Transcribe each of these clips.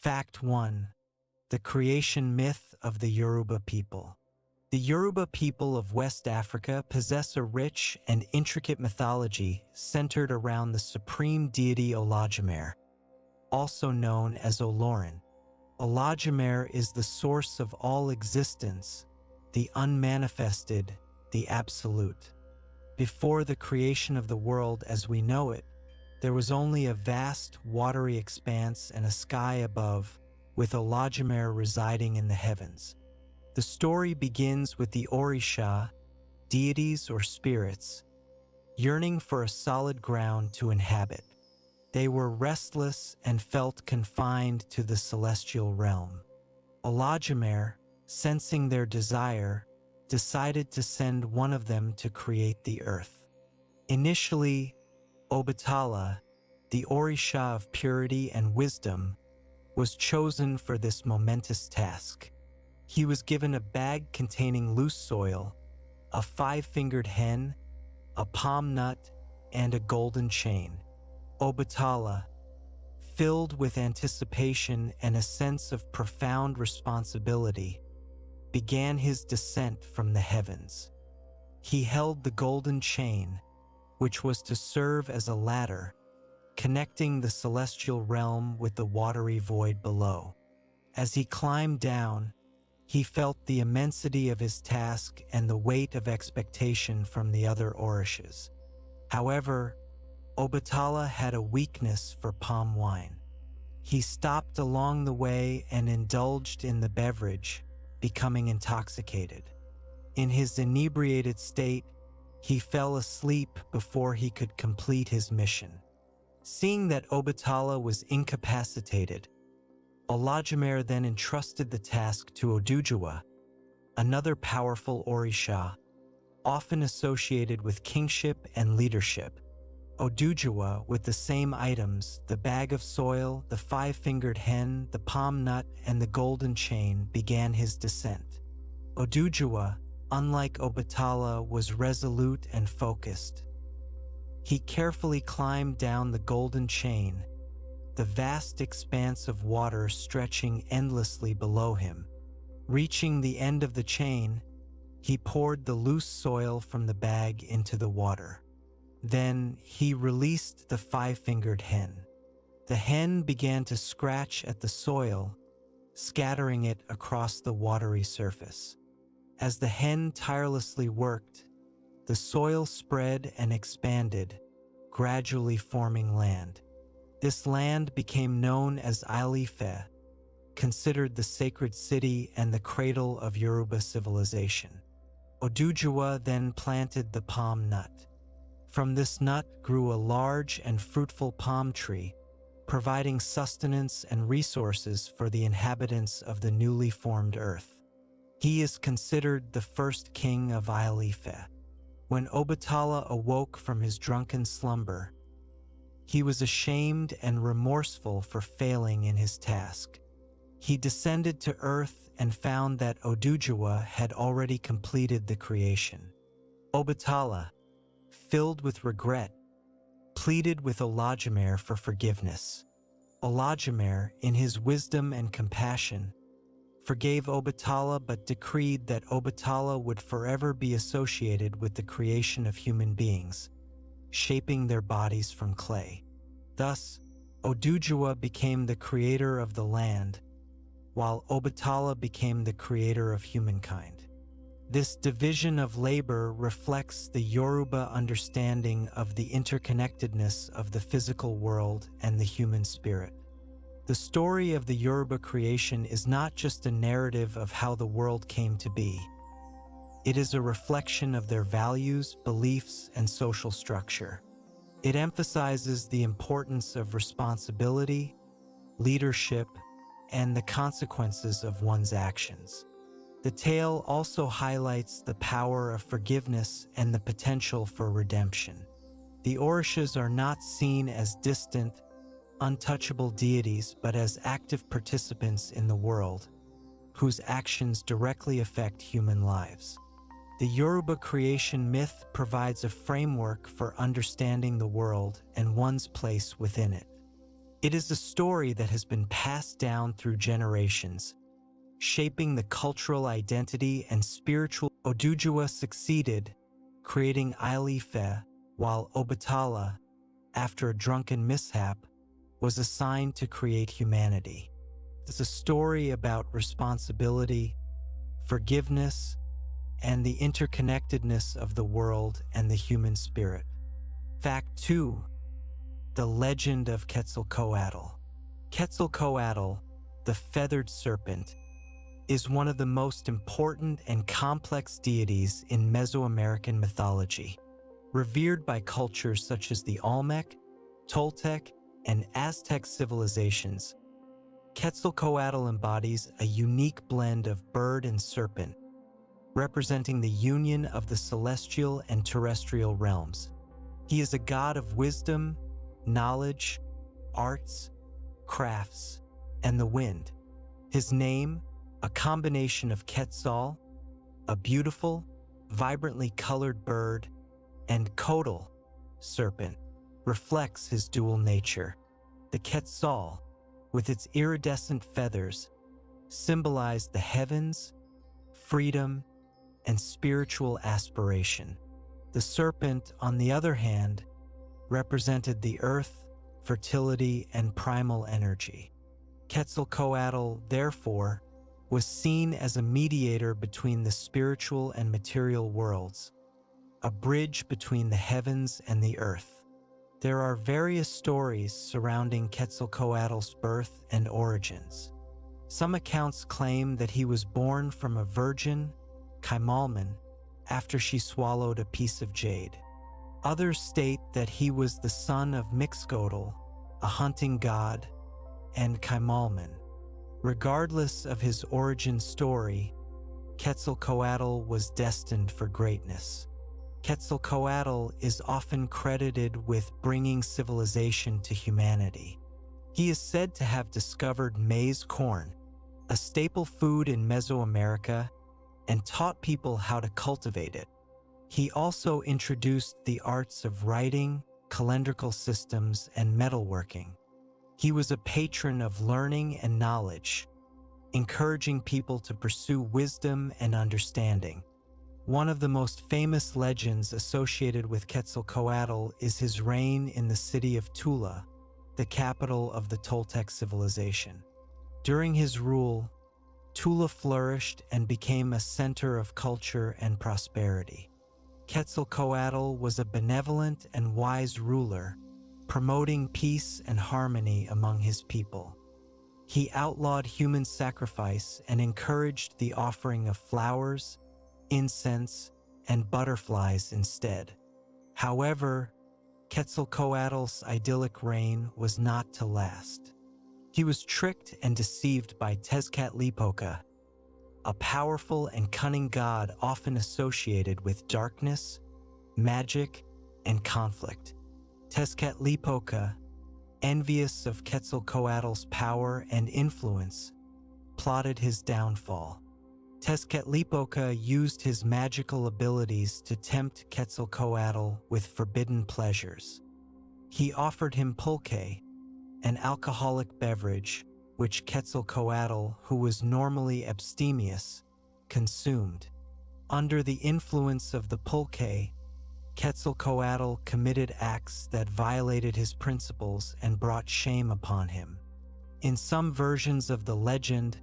Fact 1. The creation myth of the Yoruba people. The Yoruba people of West Africa possess a rich and intricate mythology centered around the supreme deity Olodumare, also known as Olorin. Olodumare is the source of all existence, the unmanifested, the absolute. Before the creation of the world as we know it, there was only a vast, watery expanse and a sky above, with Olodumare residing in the heavens. The story begins with the Orisha, deities or spirits, yearning for a solid ground to inhabit. They were restless and felt confined to the celestial realm. Olodumare, sensing their desire, decided to send one of them to create the earth. Initially, Obatala, the Orisha of purity and wisdom, was chosen for this momentous task. He was given a bag containing loose soil, a 5-fingered hen, a palm nut, and a golden chain. Obatala, filled with anticipation and a sense of profound responsibility, began his descent from the heavens. He held the golden chain, which was to serve as a ladder, connecting the celestial realm with the watery void below. As he climbed down, he felt the immensity of his task and the weight of expectation from the other Orishas. However, Obatala had a weakness for palm wine. He stopped along the way and indulged in the beverage, becoming intoxicated. In his inebriated state, he fell asleep before he could complete his mission. Seeing that Obatala was incapacitated, Olodumare then entrusted the task to Oduduwa, another powerful Orisha, often associated with kingship and leadership. Oduduwa, with the same items, the bag of soil, the 5-fingered hen, the palm nut, and the golden chain, began his descent. Oduduwa, unlike Obatala, was resolute and focused. He carefully climbed down the golden chain, the vast expanse of water stretching endlessly below him. Reaching the end of the chain, he poured the loose soil from the bag into the water. Then he released the 5-fingered hen. The hen began to scratch at the soil, scattering it across the watery surface. As the hen tirelessly worked, the soil spread and expanded, gradually forming land. This land became known as Ile-Ife, considered the sacred city and the cradle of Yoruba civilization. Oduduwa then planted the palm nut. From this nut grew a large and fruitful palm tree, providing sustenance and resources for the inhabitants of the newly formed earth. He is considered the first king of Ile-Ife. When Obatala awoke from his drunken slumber, he was ashamed and remorseful for failing in his task. He descended to earth and found that Oduduwa had already completed the creation. Obatala, filled with regret, pleaded with Olodumare for forgiveness. Olodumare, in his wisdom and compassion, forgave Obatala but decreed that Obatala would forever be associated with the creation of human beings, shaping their bodies from clay. Thus, Oduduwa became the creator of the land, while Obatala became the creator of humankind. This division of labor reflects the Yoruba understanding of the interconnectedness of the physical world and the human spirit. The story of the Yoruba creation is not just a narrative of how the world came to be. It is a reflection of their values, beliefs, and social structure. It emphasizes the importance of responsibility, leadership, and the consequences of one's actions. The tale also highlights the power of forgiveness and the potential for redemption. The Orishas are not seen as distant, untouchable deities, but as active participants in the world, whose actions directly affect human lives. The Yoruba creation myth provides a framework for understanding the world and one's place within it. It is a story that has been passed down through generations, shaping the cultural identity and spiritual. Oduduwa succeeded, creating Ile-Ife, while Obatala, after a drunken mishap, was assigned to create humanity. It's a story about responsibility, forgiveness, and the interconnectedness of the world and the human spirit. Fact 2. The Legend of Quetzalcoatl. Quetzalcoatl, the feathered serpent, is one of the most important and complex deities in Mesoamerican mythology. Revered by cultures such as the Olmec, Toltec, and Aztec civilizations, Quetzalcoatl embodies a unique blend of bird and serpent, representing the union of the celestial and terrestrial realms. He is a god of wisdom, knowledge, arts, crafts, and the wind. His name, a combination of Quetzal, a beautiful, vibrantly colored bird, and Cotl, serpent, reflects his dual nature. The Quetzal, with its iridescent feathers, symbolized the heavens, freedom, and spiritual aspiration. The serpent, on the other hand, represented the earth, fertility, and primal energy. Quetzalcoatl, therefore, was seen as a mediator between the spiritual and material worlds, a bridge between the heavens and the earth. There are various stories surrounding Quetzalcoatl's birth and origins. Some accounts claim that he was born from a virgin, Kaimalman, after she swallowed a piece of jade. Others state that he was the son of Mixcoatl, a hunting god, and Kaimalman. Regardless of his origin story, Quetzalcoatl was destined for greatness. Quetzalcoatl is often credited with bringing civilization to humanity. He is said to have discovered maize corn, a staple food in Mesoamerica, and taught people how to cultivate it. He also introduced the arts of writing, calendrical systems, and metalworking. He was a patron of learning and knowledge, encouraging people to pursue wisdom and understanding. One of the most famous legends associated with Quetzalcoatl is his reign in the city of Tula, the capital of the Toltec civilization. During his rule, Tula flourished and became a center of culture and prosperity. Quetzalcoatl was a benevolent and wise ruler, promoting peace and harmony among his people. He outlawed human sacrifice and encouraged the offering of flowers, incense, and butterflies instead. However, Quetzalcoatl's idyllic reign was not to last. He was tricked and deceived by Tezcatlipoca, a powerful and cunning god often associated with darkness, magic, and conflict. Tezcatlipoca, envious of Quetzalcoatl's power and influence, plotted his downfall. Tezcatlipoca used his magical abilities to tempt Quetzalcoatl with forbidden pleasures. He offered him pulque, an alcoholic beverage which Quetzalcoatl, who was normally abstemious, consumed. Under the influence of the pulque, Quetzalcoatl committed acts that violated his principles and brought shame upon him. In some versions of the legend,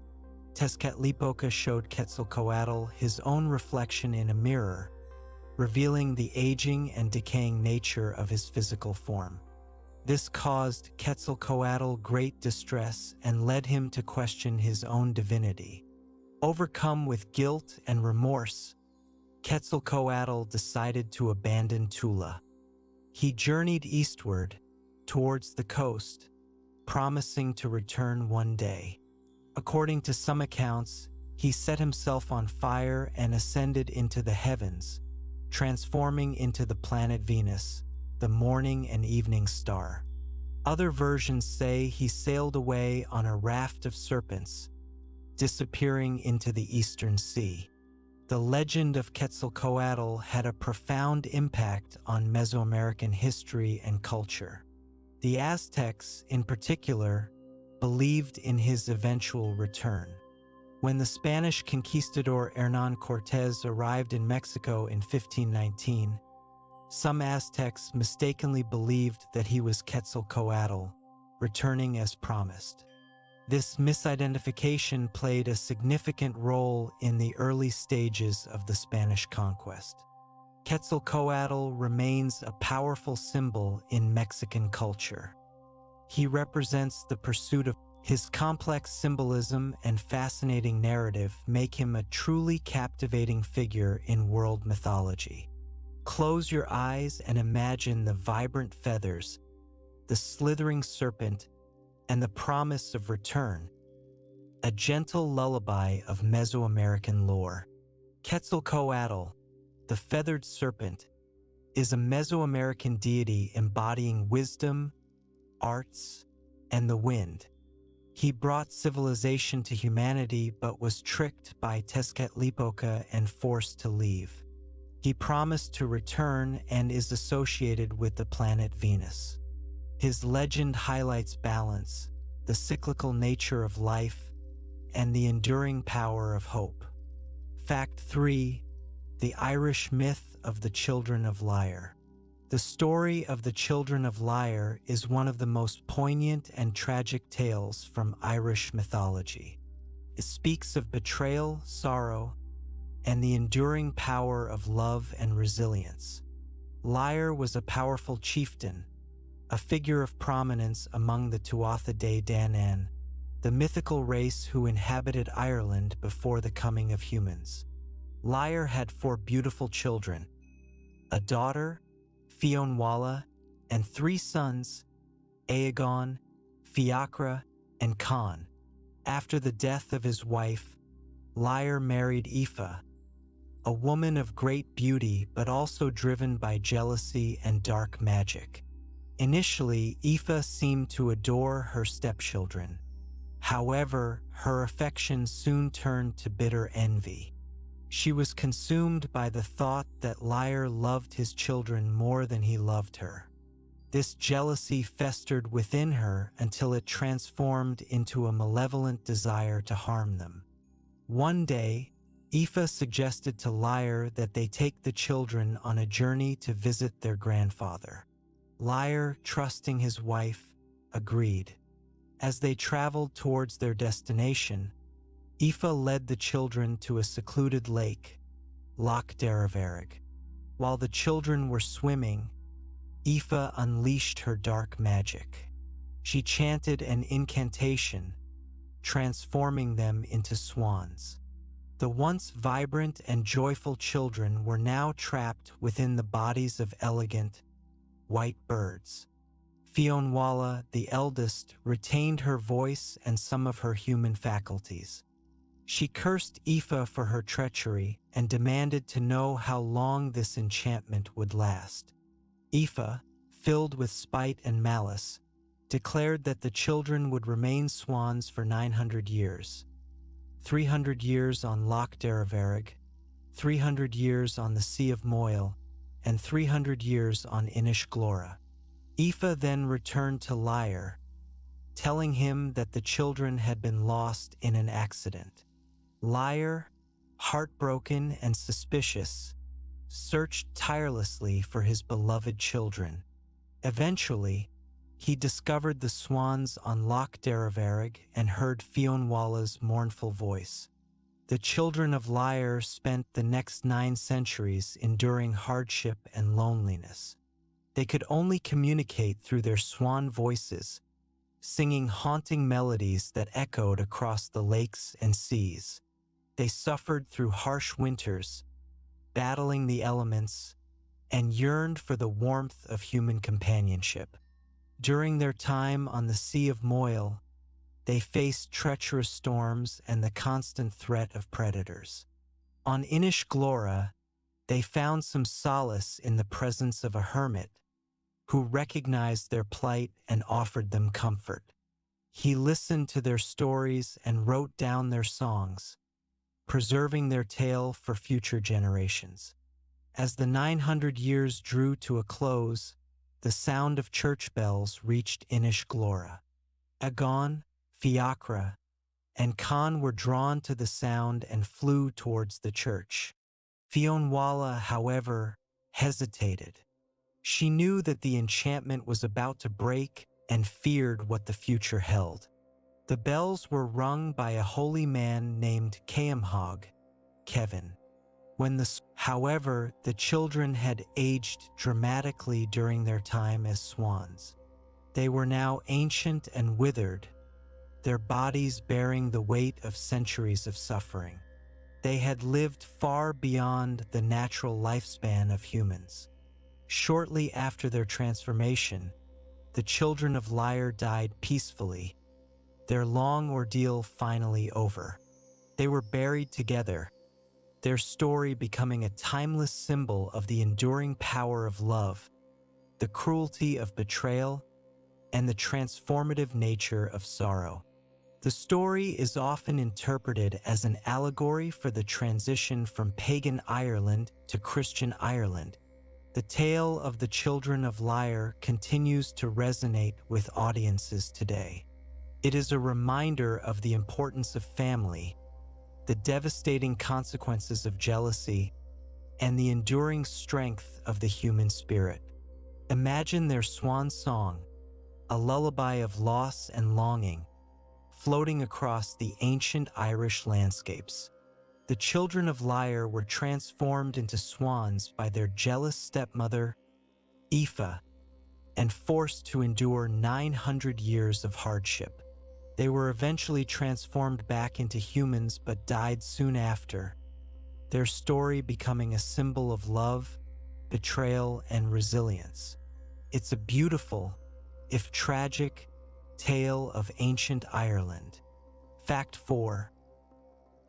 Tezcatlipoca showed Quetzalcoatl his own reflection in a mirror, revealing the aging and decaying nature of his physical form. This caused Quetzalcoatl great distress and led him to question his own divinity. Overcome with guilt and remorse, Quetzalcoatl decided to abandon Tula. He journeyed eastward, towards the coast, promising to return one day. According to some accounts, he set himself on fire and ascended into the heavens, transforming into the planet Venus, the morning and evening star. Other versions say he sailed away on a raft of serpents, disappearing into the eastern sea. The legend of Quetzalcoatl had a profound impact on Mesoamerican history and culture. The Aztecs, in particular, believed in his eventual return. When the Spanish conquistador Hernán Cortés arrived in Mexico in 1519, some Aztecs mistakenly believed that he was Quetzalcoatl, returning as promised. This misidentification played a significant role in the early stages of the Spanish conquest. Quetzalcoatl remains a powerful symbol in Mexican culture. He represents the pursuit of his complex symbolism and fascinating narrative make him a truly captivating figure in world mythology. Close your eyes and imagine the vibrant feathers, the slithering serpent, and the promise of return, a gentle lullaby of Mesoamerican lore. Quetzalcoatl, the feathered serpent, is a Mesoamerican deity embodying wisdom, arts, and the wind. He brought civilization to humanity but was tricked by Tezcatlipoca and forced to leave. He promised to return and is associated with the planet Venus. His legend highlights balance, the cyclical nature of life, and the enduring power of hope. Fact 3. The Irish myth of the Children of Lyre. The story of the Children of Lyre is one of the most poignant and tragic tales from Irish mythology. It speaks of betrayal, sorrow, and the enduring power of love and resilience. Lyre was a powerful chieftain, a figure of prominence among the Tuatha Dé Danann, the mythical race who inhabited Ireland before the coming of humans. Lyre had 4 beautiful children, a daughter, Fionnuala, and 3 sons, Aegon, Fiachra, and Conn. After the death of his wife, Lyre married Aoife, a woman of great beauty but also driven by jealousy and dark magic. Initially, Aoife seemed to adore her stepchildren. However, her affection soon turned to bitter envy. She was consumed by the thought that Lyre loved his children more than he loved her. This jealousy festered within her until it transformed into a malevolent desire to harm them. One day, Aoife suggested to Lyre that they take the children on a journey to visit their grandfather. Lyre, trusting his wife, agreed. As they traveled towards their destination, Aoife led the children to a secluded lake, Loch Derryverig. While the children were swimming, Aoife unleashed her dark magic. She chanted an incantation, transforming them into swans. The once vibrant and joyful children were now trapped within the bodies of elegant, white birds. Fionnuala, the eldest, retained her voice and some of her human faculties. She cursed Aoife for her treachery and demanded to know how long this enchantment would last. Aoife, filled with spite and malice, declared that the children would remain swans for 900 years. 300 years on Loch Derryverig, 300 years on the Sea of Moyle, and 300 years on Inish Glora. Aoife then returned to Lyre, telling him that the children had been lost in an accident. Lyre, heartbroken and suspicious, searched tirelessly for his beloved children. Eventually, he discovered the swans on Loch Derryverig and heard Fionnuala's mournful voice. The children of Lyre spent the next 9 centuries enduring hardship and loneliness. They could only communicate through their swan voices, singing haunting melodies that echoed across the lakes and seas. They suffered through harsh winters, battling the elements, and yearned for the warmth of human companionship. During their time on the Sea of Moyle, they faced treacherous storms and the constant threat of predators. On Inish Glora, they found some solace in the presence of a hermit who recognized their plight and offered them comfort. He listened to their stories and wrote down their songs, preserving their tale for future generations. As the 900 years drew to a close, the sound of church bells reached Inish Glora. Agon, Fiacre, and Khan were drawn to the sound and flew towards the church. Fionnuala, however, hesitated. She knew that the enchantment was about to break and feared what the future held. The bells were rung by a holy man named Caamhog, Kevin. However, the children had aged dramatically during their time as swans. They were now ancient and withered, their bodies bearing the weight of centuries of suffering. They had lived far beyond the natural lifespan of humans. Shortly after their transformation, the children of Lyre died peacefully, their long ordeal finally over. They were buried together, their story becoming a timeless symbol of the enduring power of love, the cruelty of betrayal, and the transformative nature of sorrow. The story is often interpreted as an allegory for the transition from pagan Ireland to Christian Ireland. The tale of the children of Lyre continues to resonate with audiences today. It is a reminder of the importance of family, the devastating consequences of jealousy, and the enduring strength of the human spirit. Imagine their swan song, a lullaby of loss and longing, floating across the ancient Irish landscapes. The children of Lyre were transformed into swans by their jealous stepmother, Aoife, and forced to endure 900 years of hardship. They were eventually transformed back into humans but died soon after, their story becoming a symbol of love, betrayal, and resilience. It's a beautiful, if tragic, tale of ancient Ireland. Fact 4.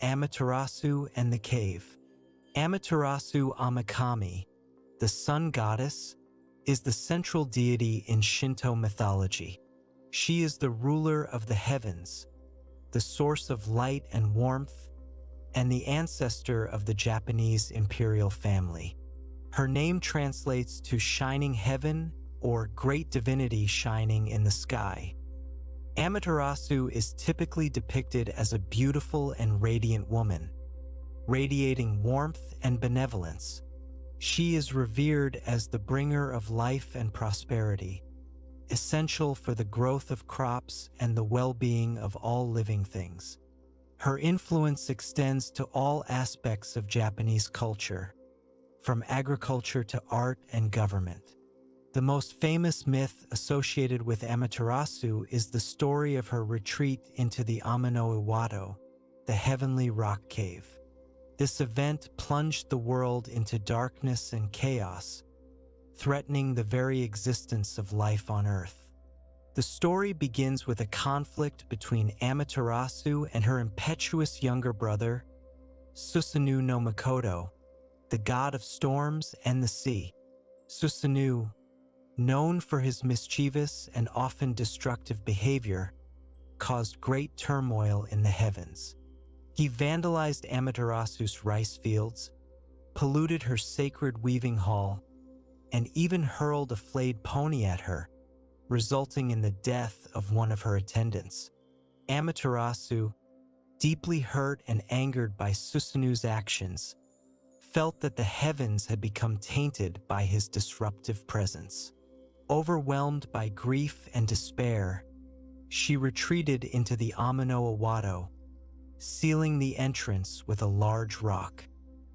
Amaterasu and the Cave. Amaterasu Amakami, the sun goddess, is the central deity in Shinto mythology. She is the ruler of the heavens, the source of light and warmth, and the ancestor of the Japanese imperial family. Her name translates to shining heaven or great divinity shining in the sky. Amaterasu is typically depicted as a beautiful and radiant woman, radiating warmth and benevolence. She is revered as the bringer of life and prosperity, essential for the growth of crops and the well-being of all living things. Her influence extends to all aspects of Japanese culture, from agriculture to art and government. The most famous myth associated with Amaterasu is the story of her retreat into the Amano Iwado, the heavenly rock cave. This event plunged the world into darkness and chaos, threatening the very existence of life on Earth. The story begins with a conflict between Amaterasu and her impetuous younger brother, Susanoo no Makoto, the god of storms and the sea. Susanoo, known for his mischievous and often destructive behavior, caused great turmoil in the heavens. He vandalized Amaterasu's rice fields, polluted her sacred weaving hall, and even hurled a flayed pony at her, resulting in the death of one of her attendants. Amaterasu, deeply hurt and angered by Susanoo's actions, felt that the heavens had become tainted by his disruptive presence. Overwhelmed by grief and despair, she retreated into the Amano Iwado, sealing the entrance with a large rock.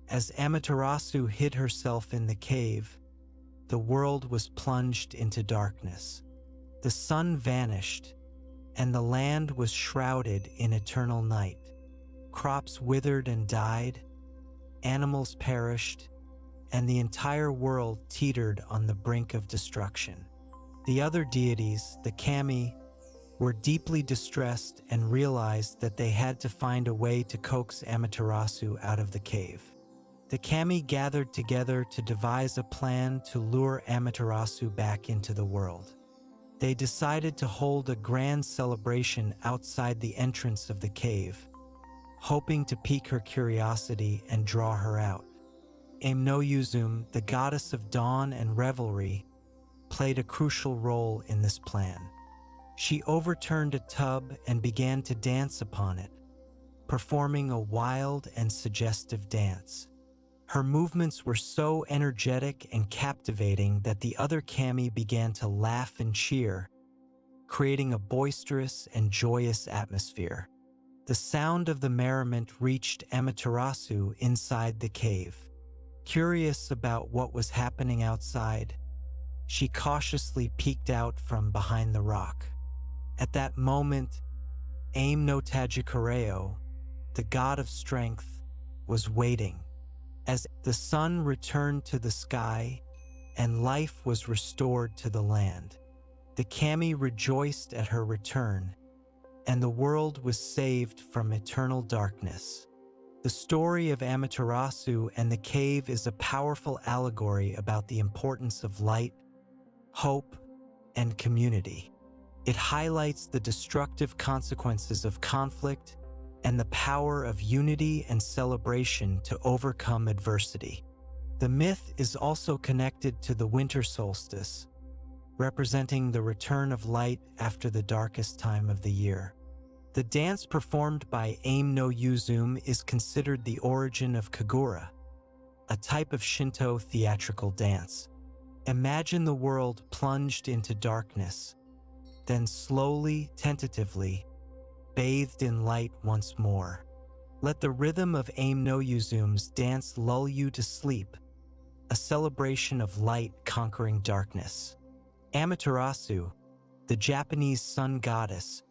As Amaterasu hid herself in the cave, the world was plunged into darkness. The sun vanished, and the land was shrouded in eternal night. Crops withered and died, animals perished, and the entire world teetered on the brink of destruction. The other deities, the kami, were deeply distressed and realized that they had to find a way to coax Amaterasu out of the cave. The kami gathered together to devise a plan to lure Amaterasu back into the world. They decided to hold a grand celebration outside the entrance of the cave, hoping to pique her curiosity and draw her out. Aim no Yuzum, the goddess of dawn and revelry, played a crucial role in this plan. She overturned a tub and began to dance upon it, performing a wild and suggestive dance. Her movements were so energetic and captivating that the other kami began to laugh and cheer, creating a boisterous and joyous atmosphere. The sound of the merriment reached Amaterasu inside the cave. Curious about what was happening outside, she cautiously peeked out from behind the rock. At that moment, Aim-no-Tajikareo, the god of strength, was waiting. As the sun returned to the sky and life was restored to the land, the kami rejoiced at her return, and the world was saved from eternal darkness. The story of Amaterasu and the cave is a powerful allegory about the importance of light, hope, and community. It highlights the destructive consequences of conflict and the power of unity and celebration to overcome adversity. The myth is also connected to the winter solstice, representing the return of light after the darkest time of the year. The dance performed by Aim-no-Yuzume is considered the origin of Kagura, a type of Shinto theatrical dance. Imagine the world plunged into darkness, then slowly, tentatively, bathed in light once more. Let the rhythm of Aim-no-Yuzume's dance lull you to sleep, a celebration of light conquering darkness. Amaterasu, the Japanese sun goddess,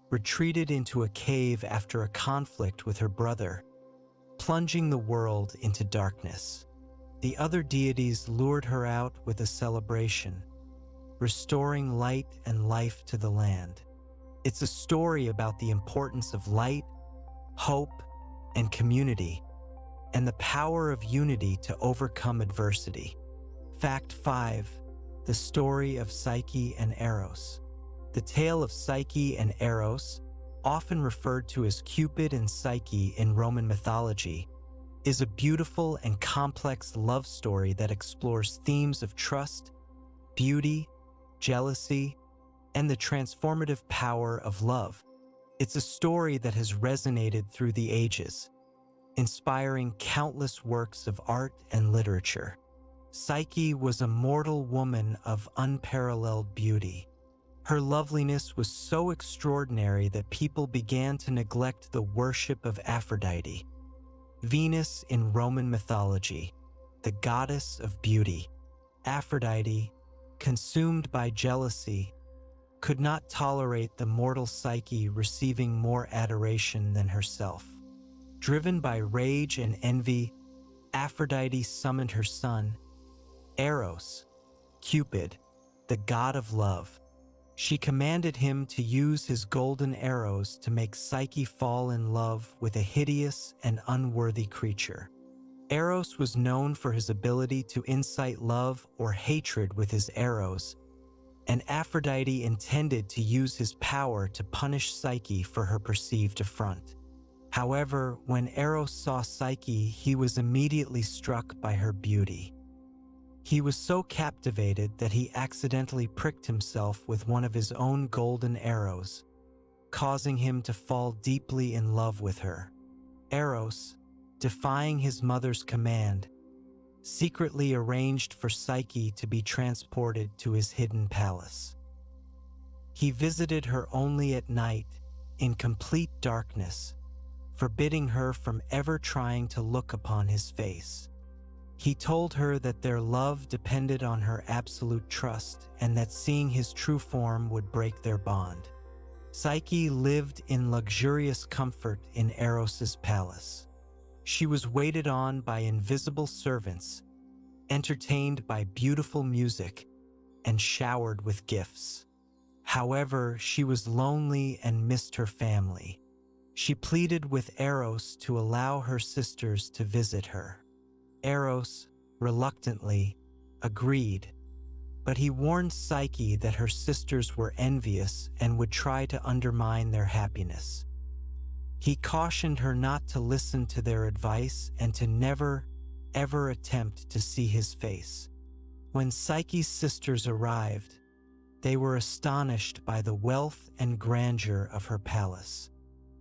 retreated into a cave after a conflict with her brother, plunging the world into darkness. The other deities lured her out with a celebration, restoring light and life to the land. It's a story about the importance of light, hope, and community, and the power of unity to overcome adversity. Fact 5. The story of Psyche and Eros. The tale of Psyche and Eros, often referred to as Cupid and Psyche in Roman mythology, is a beautiful and complex love story that explores themes of trust, beauty, jealousy, and the transformative power of love. It's a story that has resonated through the ages, inspiring countless works of art and literature. Psyche was a mortal woman of unparalleled beauty. Her loveliness was so extraordinary that people began to neglect the worship of Aphrodite, Venus in Roman mythology, the goddess of beauty. Aphrodite, consumed by jealousy, could not tolerate the mortal Psyche receiving more adoration than herself. Driven by rage and envy, Aphrodite summoned her son, Eros, Cupid, the god of love. She commanded him to use his golden arrows to make Psyche fall in love with a hideous and unworthy creature. Eros was known for his ability to incite love or hatred with his arrows, and Aphrodite intended to use his power to punish Psyche for her perceived affront. However, when Eros saw Psyche, he was immediately struck by her beauty. He was so captivated that he accidentally pricked himself with one of his own golden arrows, causing him to fall deeply in love with her. Eros, defying his mother's command, secretly arranged for Psyche to be transported to his hidden palace. He visited her only at night, in complete darkness, forbidding her from ever trying to look upon his face. He told her that their love depended on her absolute trust and that seeing his true form would break their bond. Psyche lived in luxurious comfort in Eros's palace. She was waited on by invisible servants, entertained by beautiful music, and showered with gifts. However, she was lonely and missed her family. She pleaded with Eros to allow her sisters to visit her. Eros, reluctantly, agreed, but he warned Psyche that her sisters were envious and would try to undermine their happiness. He cautioned her not to listen to their advice and to never, ever attempt to see his face. When Psyche's sisters arrived, they were astonished by the wealth and grandeur of her palace.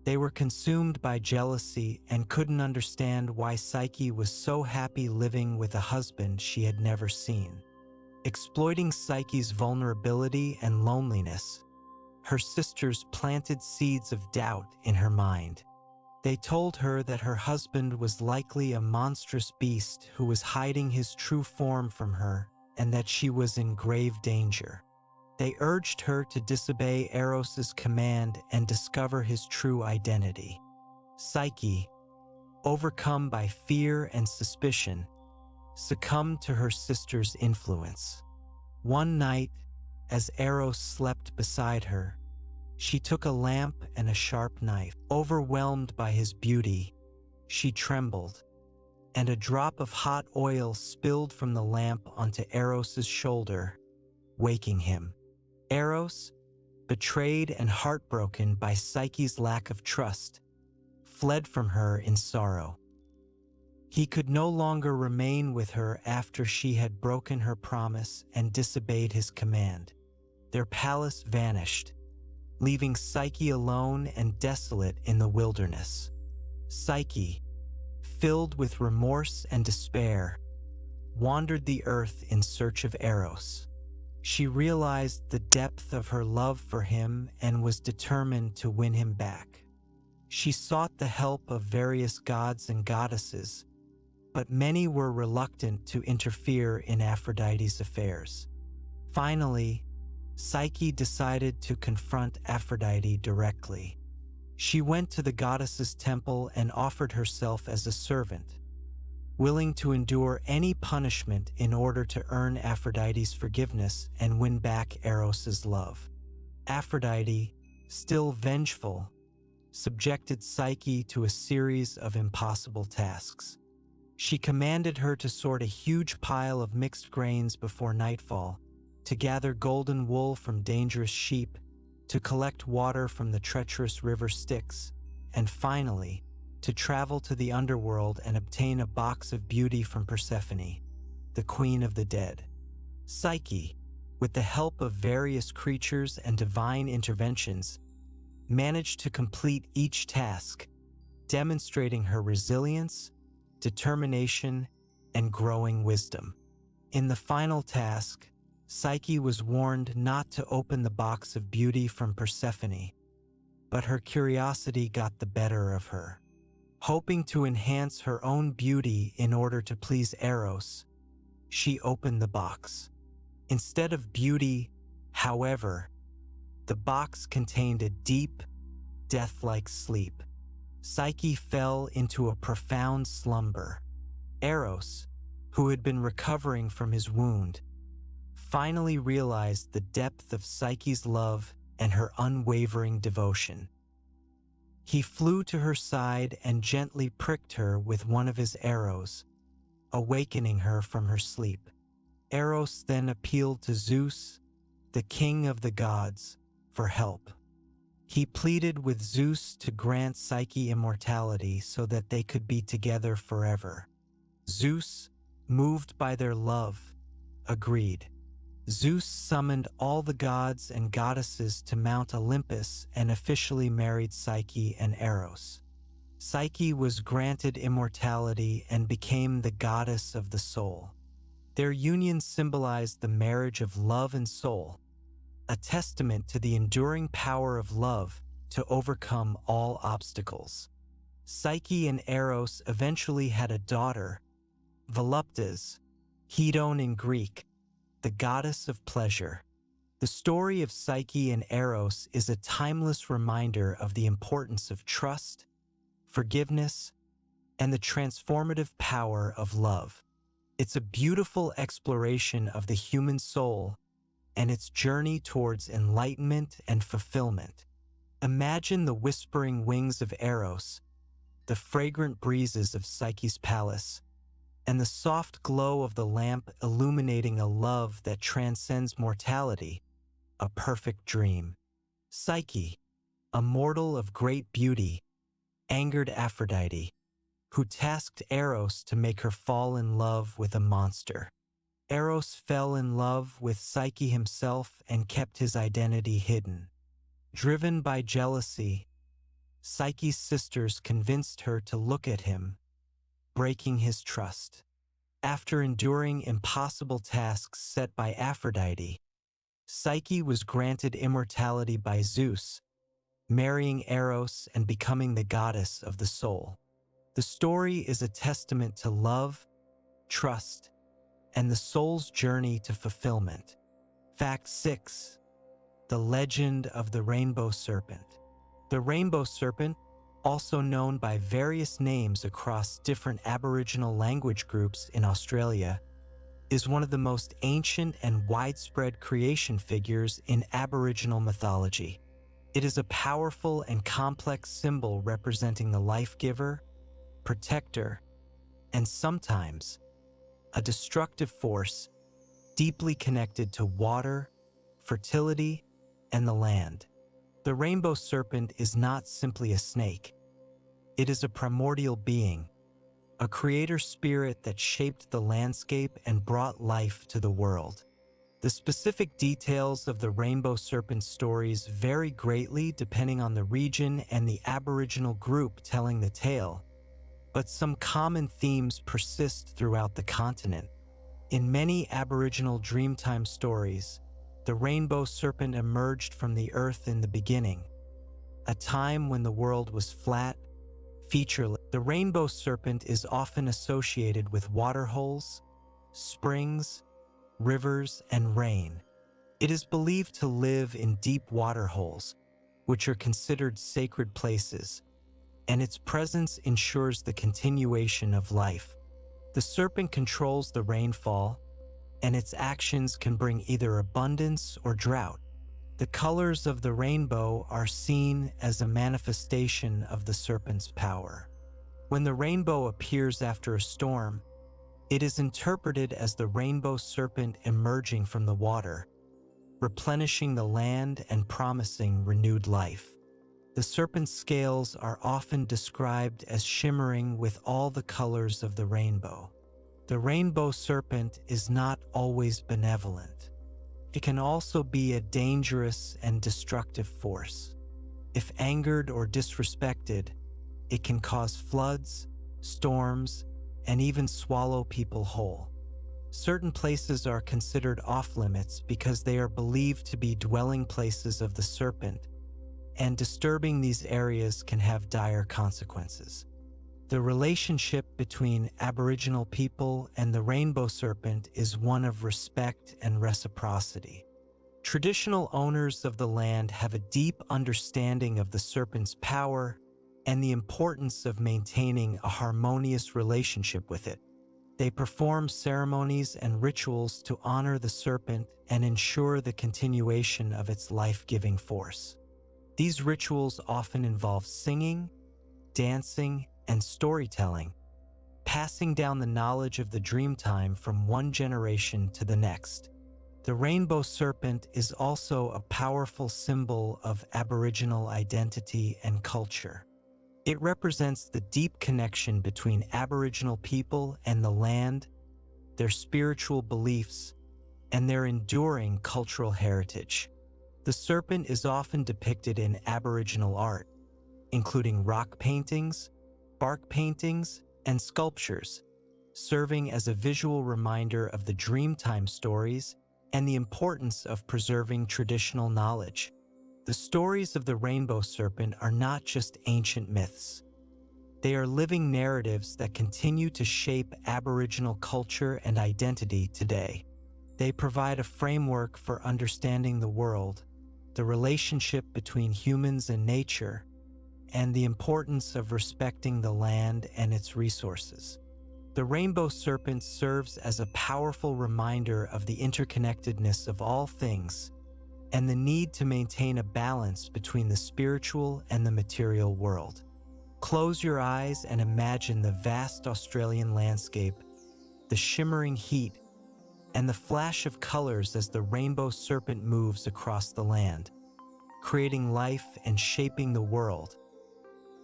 They were consumed by jealousy and couldn't understand why Psyche was so happy living with a husband she had never seen. Exploiting Psyche's vulnerability and loneliness, her sisters planted seeds of doubt in her mind. They told her that her husband was likely a monstrous beast who was hiding his true form from her and that she was in grave danger. They urged her to disobey Eros's command and discover his true identity. Psyche, overcome by fear and suspicion, succumbed to her sister's influence. One night, as Eros slept beside her, she took a lamp and a sharp knife. Overwhelmed by his beauty, she trembled, and a drop of hot oil spilled from the lamp onto Eros's shoulder, waking him. Eros, betrayed and heartbroken by Psyche's lack of trust, fled from her in sorrow. He could no longer remain with her after she had broken her promise and disobeyed his command. Their palace vanished, leaving Psyche alone and desolate in the wilderness. Psyche, filled with remorse and despair, wandered the earth in search of Eros. She realized the depth of her love for him and was determined to win him back. She sought the help of various gods and goddesses, but many were reluctant to interfere in Aphrodite's affairs. Finally, Psyche decided to confront Aphrodite directly. She went to the goddess's temple and offered herself as a servant, willing to endure any punishment in order to earn Aphrodite's forgiveness and win back Eros's love. Aphrodite, still vengeful, subjected Psyche to a series of impossible tasks. She commanded her to sort a huge pile of mixed grains before nightfall, to gather golden wool from dangerous sheep, to collect water from the treacherous river Styx, and finally, to travel to the underworld and obtain a box of beauty from Persephone, the queen of the dead. Psyche, with the help of various creatures and divine interventions, managed to complete each task, demonstrating her resilience, determination, and growing wisdom. In the final task, Psyche was warned not to open the box of beauty from Persephone, but her curiosity got the better of her. Hoping to enhance her own beauty in order to please Eros, she opened the box. Instead of beauty, however, the box contained a deep, death-like sleep. Psyche fell into a profound slumber. Eros, who had been recovering from his wound, finally realized the depth of Psyche's love and her unwavering devotion. He flew to her side and gently pricked her with one of his arrows, awakening her from her sleep. Eros then appealed to Zeus, the king of the gods, for help. He pleaded with Zeus to grant Psyche immortality so that they could be together forever. Zeus, moved by their love, agreed. Zeus summoned all the gods and goddesses to Mount Olympus and officially married Psyche and Eros. Psyche was granted immortality and became the goddess of the soul. Their union symbolized the marriage of love and soul, a testament to the enduring power of love to overcome all obstacles. Psyche and Eros eventually had a daughter, Voluptas, Hedon in Greek, the goddess of pleasure. The story of Psyche and Eros is a timeless reminder of the importance of trust, forgiveness, and the transformative power of love. It's a beautiful exploration of the human soul and its journey towards enlightenment and fulfillment. Imagine the whispering wings of Eros, the fragrant breezes of Psyche's palace, and the soft glow of the lamp illuminating a love that transcends mortality, a perfect dream. Psyche, a mortal of great beauty, angered Aphrodite, who tasked Eros to make her fall in love with a monster. Eros fell in love with Psyche himself and kept his identity hidden. Driven by jealousy, Psyche's sisters convinced her to look at him, breaking his trust. After enduring impossible tasks set by Aphrodite, Psyche was granted immortality by Zeus, marrying Eros and becoming the goddess of the soul. The story is a testament to love, trust, and the soul's journey to fulfillment. Fact 6. The legend of the rainbow serpent. The rainbow serpent, also known by various names across different Aboriginal language groups in Australia, is one of the most ancient and widespread creation figures in Aboriginal mythology. It is a powerful and complex symbol representing the life-giver, protector, and sometimes a destructive force deeply connected to water, fertility, and the land. The rainbow serpent is not simply a snake. It is a primordial being, a creator spirit that shaped the landscape and brought life to the world. The specific details of the rainbow serpent stories vary greatly depending on the region and the Aboriginal group telling the tale, but some common themes persist throughout the continent. In many Aboriginal Dreamtime stories, the rainbow serpent emerged from the earth in the beginning, a time when the world was flat, featureless. The rainbow serpent is often associated with waterholes, springs, rivers, and rain. It is believed to live in deep waterholes, which are considered sacred places, and its presence ensures the continuation of life. The serpent controls the rainfall, and its actions can bring either abundance or drought. The colors of the rainbow are seen as a manifestation of the serpent's power. When the rainbow appears after a storm, it is interpreted as the rainbow serpent emerging from the water, replenishing the land and promising renewed life. The serpent's scales are often described as shimmering with all the colors of the rainbow. The rainbow serpent is not always benevolent. It can also be a dangerous and destructive force. If angered or disrespected, it can cause floods, storms, and even swallow people whole. Certain places are considered off-limits because they are believed to be dwelling places of the serpent, and disturbing these areas can have dire consequences. The relationship between Aboriginal people and the rainbow serpent is one of respect and reciprocity. Traditional owners of the land have a deep understanding of the serpent's power and the importance of maintaining a harmonious relationship with it. They perform ceremonies and rituals to honor the serpent and ensure the continuation of its life-giving force. These rituals often involve singing, dancing, and storytelling, passing down the knowledge of the Dreamtime from one generation to the next. The rainbow serpent is also a powerful symbol of Aboriginal identity and culture. It represents the deep connection between Aboriginal people and the land, their spiritual beliefs, and their enduring cultural heritage. The serpent is often depicted in Aboriginal art, including rock paintings, bark paintings, and sculptures, serving as a visual reminder of the Dreamtime stories and the importance of preserving traditional knowledge. The stories of the rainbow serpent are not just ancient myths. They are living narratives that continue to shape Aboriginal culture and identity today. They provide a framework for understanding the world, the relationship between humans and nature, and the importance of respecting the land and its resources. The rainbow serpent serves as a powerful reminder of the interconnectedness of all things and the need to maintain a balance between the spiritual and the material world. Close your eyes and imagine the vast Australian landscape, the shimmering heat, and the flash of colors as the rainbow serpent moves across the land, creating life and shaping the world,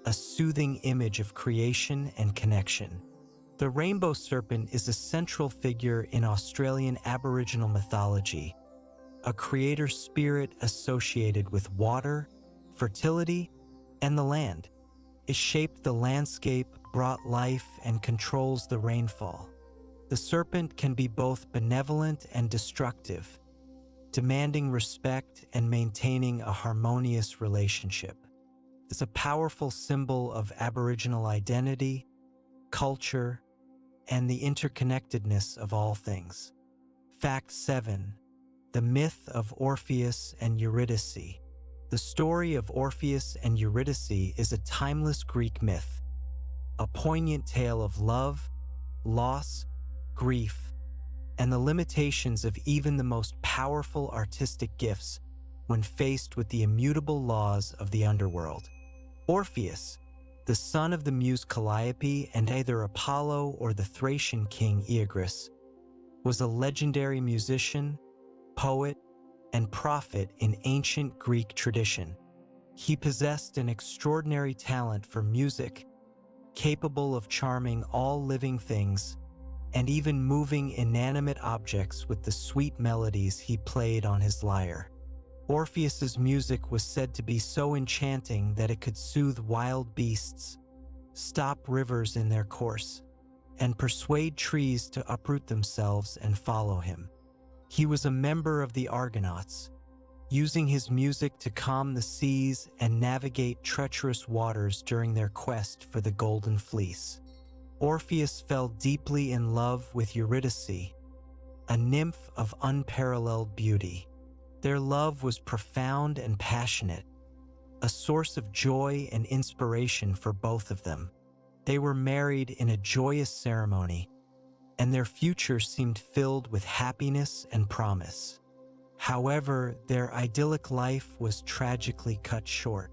a soothing image of creation and connection. The rainbow serpent is a central figure in Australian Aboriginal mythology, a creator spirit associated with water, fertility, and the land. It shaped the landscape, brought life, and controls the rainfall. The serpent can be both benevolent and destructive, demanding respect and maintaining a harmonious relationship. It's a powerful symbol of Aboriginal identity, culture, and the interconnectedness of all things. Fact 7. The myth of Orpheus and Eurydice. The story of Orpheus and Eurydice is a timeless Greek myth, a poignant tale of love, loss, grief, and the limitations of even the most powerful artistic gifts when faced with the immutable laws of the underworld. Orpheus, the son of the muse Calliope and either Apollo or the Thracian king Oeagrus, was a legendary musician, poet, and prophet in ancient Greek tradition. He possessed an extraordinary talent for music, capable of charming all living things and even moving inanimate objects with the sweet melodies he played on his lyre. Orpheus's music was said to be so enchanting that it could soothe wild beasts, stop rivers in their course, and persuade trees to uproot themselves and follow him. He was a member of the Argonauts, using his music to calm the seas and navigate treacherous waters during their quest for the Golden Fleece. Orpheus fell deeply in love with Eurydice, a nymph of unparalleled beauty. Their love was profound and passionate, a source of joy and inspiration for both of them. They were married in a joyous ceremony, and their future seemed filled with happiness and promise. However, their idyllic life was tragically cut short.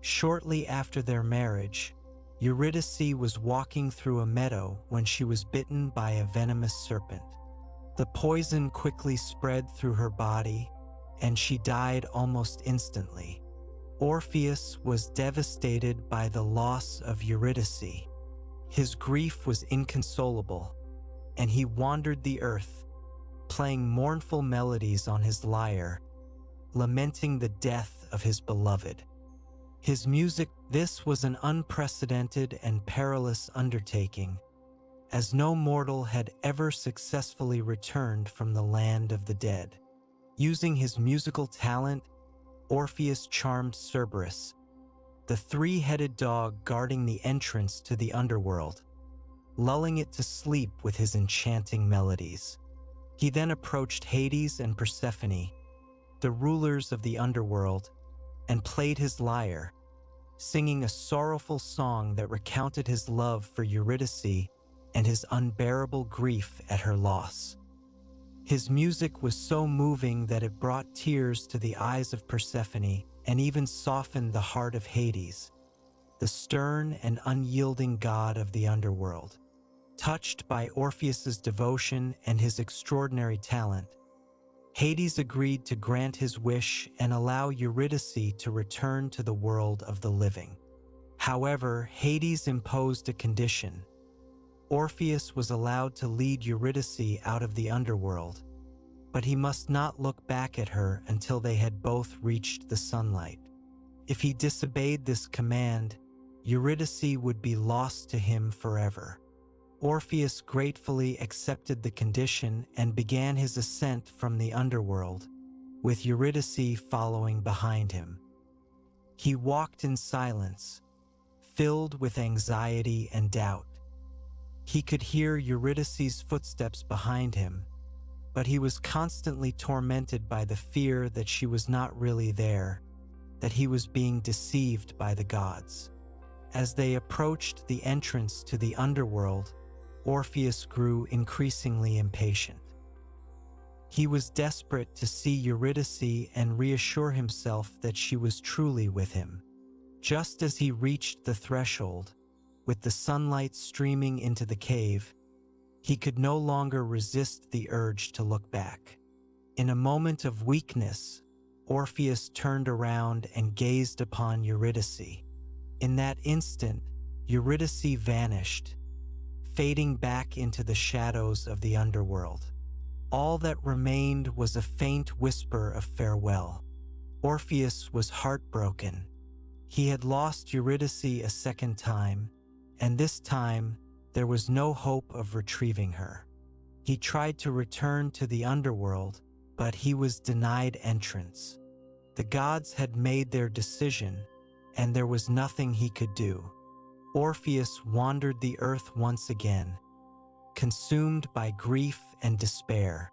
Shortly after their marriage, Eurydice was walking through a meadow when she was bitten by a venomous serpent. The poison quickly spread through her body, and she died almost instantly. Orpheus was devastated by the loss of Eurydice. His grief was inconsolable, and he wandered the earth, playing mournful melodies on his lyre, lamenting the death of his beloved. His music, this was an unprecedented and perilous undertaking, as no mortal had ever successfully returned from the land of the dead. Using his musical talent, Orpheus charmed Cerberus, the three-headed dog guarding the entrance to the underworld, lulling it to sleep with his enchanting melodies. He then approached Hades and Persephone, the rulers of the underworld, and played his lyre, singing a sorrowful song that recounted his love for Eurydice and his unbearable grief at her loss. His music was so moving that it brought tears to the eyes of Persephone and even softened the heart of Hades, the stern and unyielding god of the underworld. Touched by Orpheus's devotion and his extraordinary talent, Hades agreed to grant his wish and allow Eurydice to return to the world of the living. However, Hades imposed a condition. Orpheus was allowed to lead Eurydice out of the underworld, but he must not look back at her until they had both reached the sunlight. If he disobeyed this command, Eurydice would be lost to him forever. Orpheus gratefully accepted the condition and began his ascent from the underworld, with Eurydice following behind him. He walked in silence, filled with anxiety and doubt. He could hear Eurydice's footsteps behind him, but he was constantly tormented by the fear that she was not really there, that he was being deceived by the gods. As they approached the entrance to the underworld, Orpheus grew increasingly impatient. He was desperate to see Eurydice and reassure himself that she was truly with him. Just as he reached the threshold, with the sunlight streaming into the cave, he could no longer resist the urge to look back. In a moment of weakness, Orpheus turned around and gazed upon Eurydice. In that instant, Eurydice vanished, fading back into the shadows of the underworld. All that remained was a faint whisper of farewell. Orpheus was heartbroken. He had lost Eurydice a second time, and this time there was no hope of retrieving her. He tried to return to the underworld, but he was denied entrance. The gods had made their decision, and there was nothing he could do. Orpheus wandered the earth once again, consumed by grief and despair.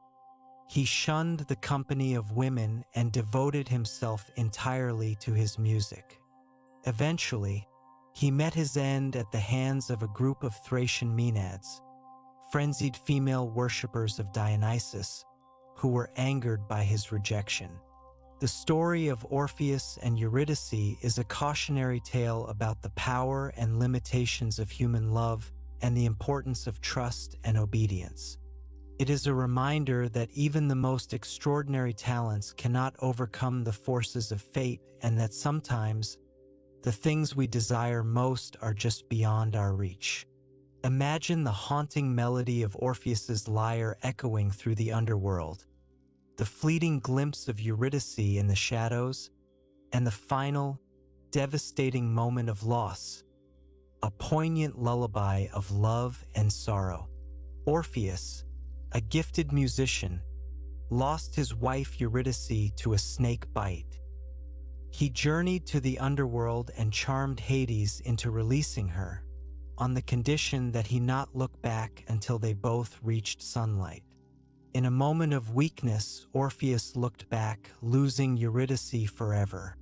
He shunned the company of women and devoted himself entirely to his music. Eventually, he met his end at the hands of a group of Thracian Maenads, frenzied female worshippers of Dionysus, who were angered by his rejection. The story of Orpheus and Eurydice is a cautionary tale about the power and limitations of human love and the importance of trust and obedience. It is a reminder that even the most extraordinary talents cannot overcome the forces of fate, and that sometimes the things we desire most are just beyond our reach. Imagine the haunting melody of Orpheus's lyre echoing through the underworld, the fleeting glimpse of Eurydice in the shadows, and the final, devastating moment of loss, a poignant lullaby of love and sorrow. Orpheus, a gifted musician, lost his wife Eurydice to a snake bite. He journeyed to the underworld and charmed Hades into releasing her, on the condition that he not look back until they both reached sunlight. In a moment of weakness, Orpheus looked back, losing Eurydice forever.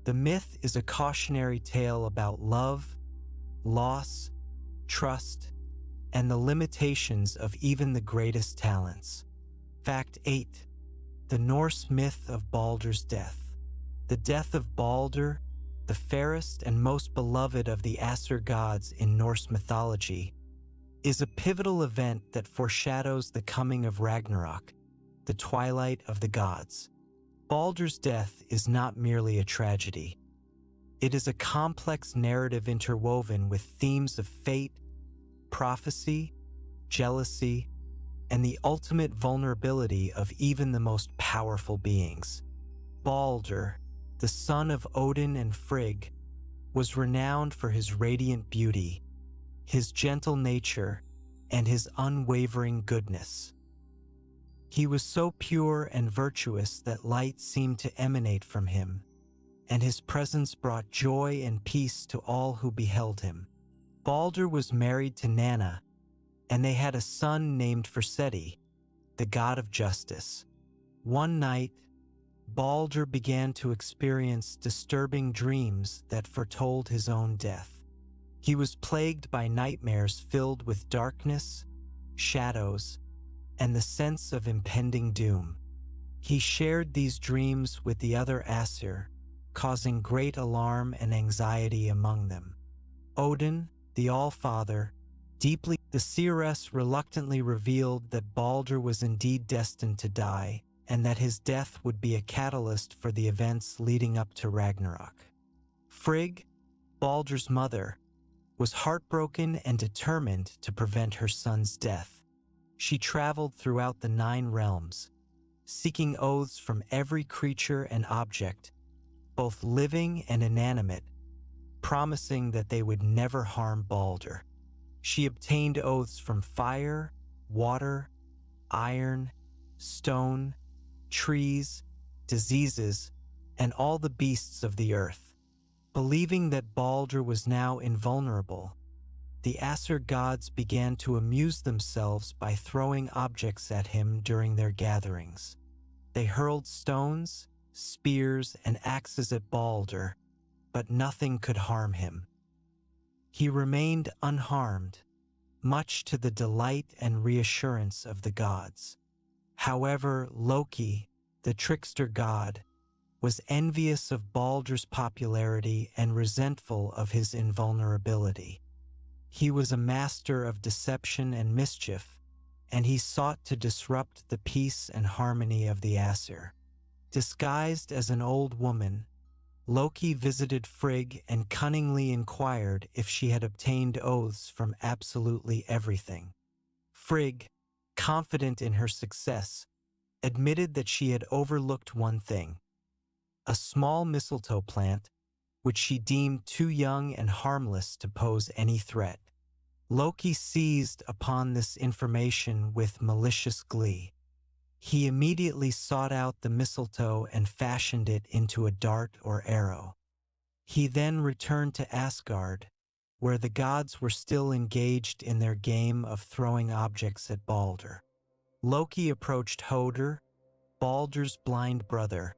The myth is a cautionary tale about love, loss, trust, and the limitations of even the greatest talents. Fact 8. The Norse myth of Baldur's death. The death of Baldur, the fairest and most beloved of the Aesir gods in Norse mythology, is a pivotal event that foreshadows the coming of Ragnarok, the twilight of the gods. Baldur's death is not merely a tragedy. It is a complex narrative interwoven with themes of fate, prophecy, jealousy, and the ultimate vulnerability of even the most powerful beings. Baldur, the son of Odin and Frigg, was renowned for his radiant beauty, his gentle nature, and his unwavering goodness. He was so pure and virtuous that light seemed to emanate from him, and his presence brought joy and peace to all who beheld him. Baldur was married to Nanna, and they had a son named Forseti, the god of justice. One night, Baldur began to experience disturbing dreams that foretold his own death. He was plagued by nightmares filled with darkness, shadows, and the sense of impending doom. He shared these dreams with the other Aesir, causing great alarm and anxiety among them. Odin, the All-Father, the seeress reluctantly revealed that Baldur was indeed destined to die, and that his death would be a catalyst for the events leading up to Ragnarok. Frigg, Baldur's mother, was heartbroken and determined to prevent her son's death. She traveled throughout the 9 realms, seeking oaths from every creature and object, both living and inanimate, promising that they would never harm Baldur. She obtained oaths from fire, water, iron, stone, trees, diseases, and all the beasts of the earth. Believing that Baldur was now invulnerable, the Aesir gods began to amuse themselves by throwing objects at him during their gatherings. They hurled stones, spears, and axes at Baldur, but nothing could harm him. He remained unharmed, much to the delight and reassurance of the gods. However, Loki, the trickster god, was envious of Baldur's popularity and resentful of his invulnerability. He was a master of deception and mischief, and he sought to disrupt the peace and harmony of the Aesir. Disguised as an old woman, Loki visited Frigg and cunningly inquired if she had obtained oaths from absolutely everything. Frigg, confident in her success, admitted that she had overlooked one thing: a small mistletoe plant, which she deemed too young and harmless to pose any threat. Loki seized upon this information with malicious glee. He immediately sought out the mistletoe and fashioned it into a dart or arrow. He then returned to Asgard, where the gods were still engaged in their game of throwing objects at Balder. Loki approached Hoder, Balder's blind brother,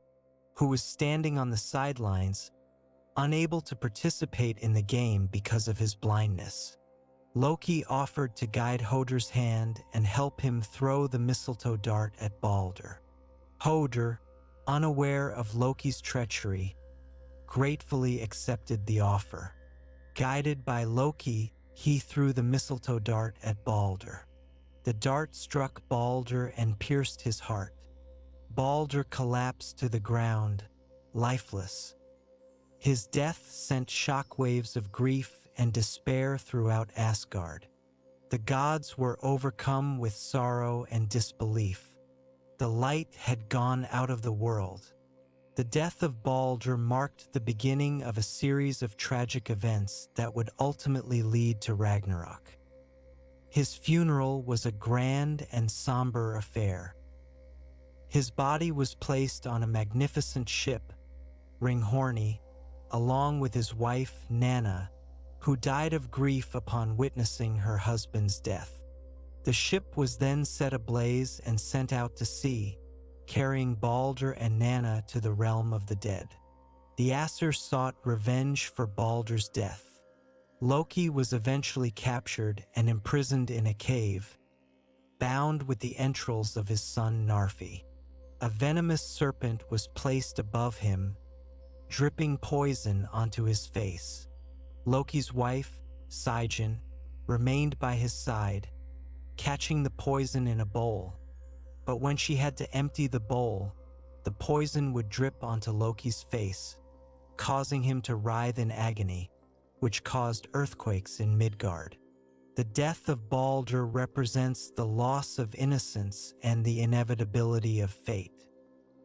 who was standing on the sidelines, unable to participate in the game because of his blindness. Loki offered to guide Hoder's hand and help him throw the mistletoe dart at Balder. Hoder, unaware of Loki's treachery, gratefully accepted the offer. Guided by Loki, he threw the mistletoe dart at Balder. The dart struck Balder and pierced his heart. Balder collapsed to the ground, lifeless. His death sent shockwaves of grief and despair throughout Asgard. The gods were overcome with sorrow and disbelief. The light had gone out of the world. The death of Balder marked the beginning of a series of tragic events that would ultimately lead to Ragnarok. His funeral was a grand and somber affair. His body was placed on a magnificent ship, Ringhorni, along with his wife, Nanna, who died of grief upon witnessing her husband's death. The ship was then set ablaze and sent out to sea, carrying Balder and Nanna to the realm of the dead. The Aesir sought revenge for Balder's death. Loki was eventually captured and imprisoned in a cave, bound with the entrails of his son Narfi. A venomous serpent was placed above him, dripping poison onto his face. Loki's wife, Sigyn, remained by his side, catching the poison in a bowl. But when she had to empty the bowl, the poison would drip onto Loki's face, causing him to writhe in agony, which caused earthquakes in Midgard. The death of Balder represents the loss of innocence and the inevitability of fate.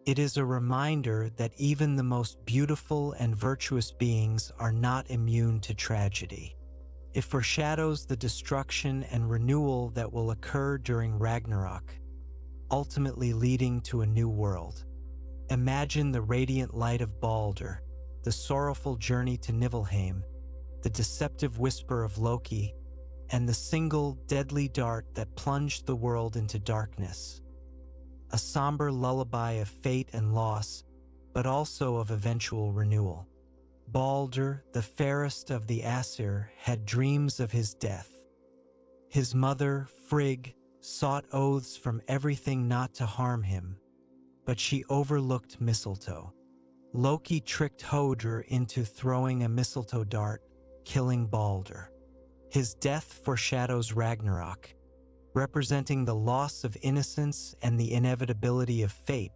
It is a reminder that even the most beautiful and virtuous beings are not immune to tragedy. It foreshadows the destruction and renewal that will occur during Ragnarok, ultimately leading to a new world. Imagine the radiant light of Balder, the sorrowful journey to Niflheim, the deceptive whisper of Loki, and the single deadly dart that plunged the world into darkness. A somber lullaby of fate and loss, but also of eventual renewal. Balder, the fairest of the Aesir, had dreams of his death. His mother, Frigg, sought oaths from everything not to harm him, but she overlooked mistletoe. Loki tricked Hoder into throwing a mistletoe dart, killing Balder. His death foreshadows Ragnarok, representing the loss of innocence and the inevitability of fate.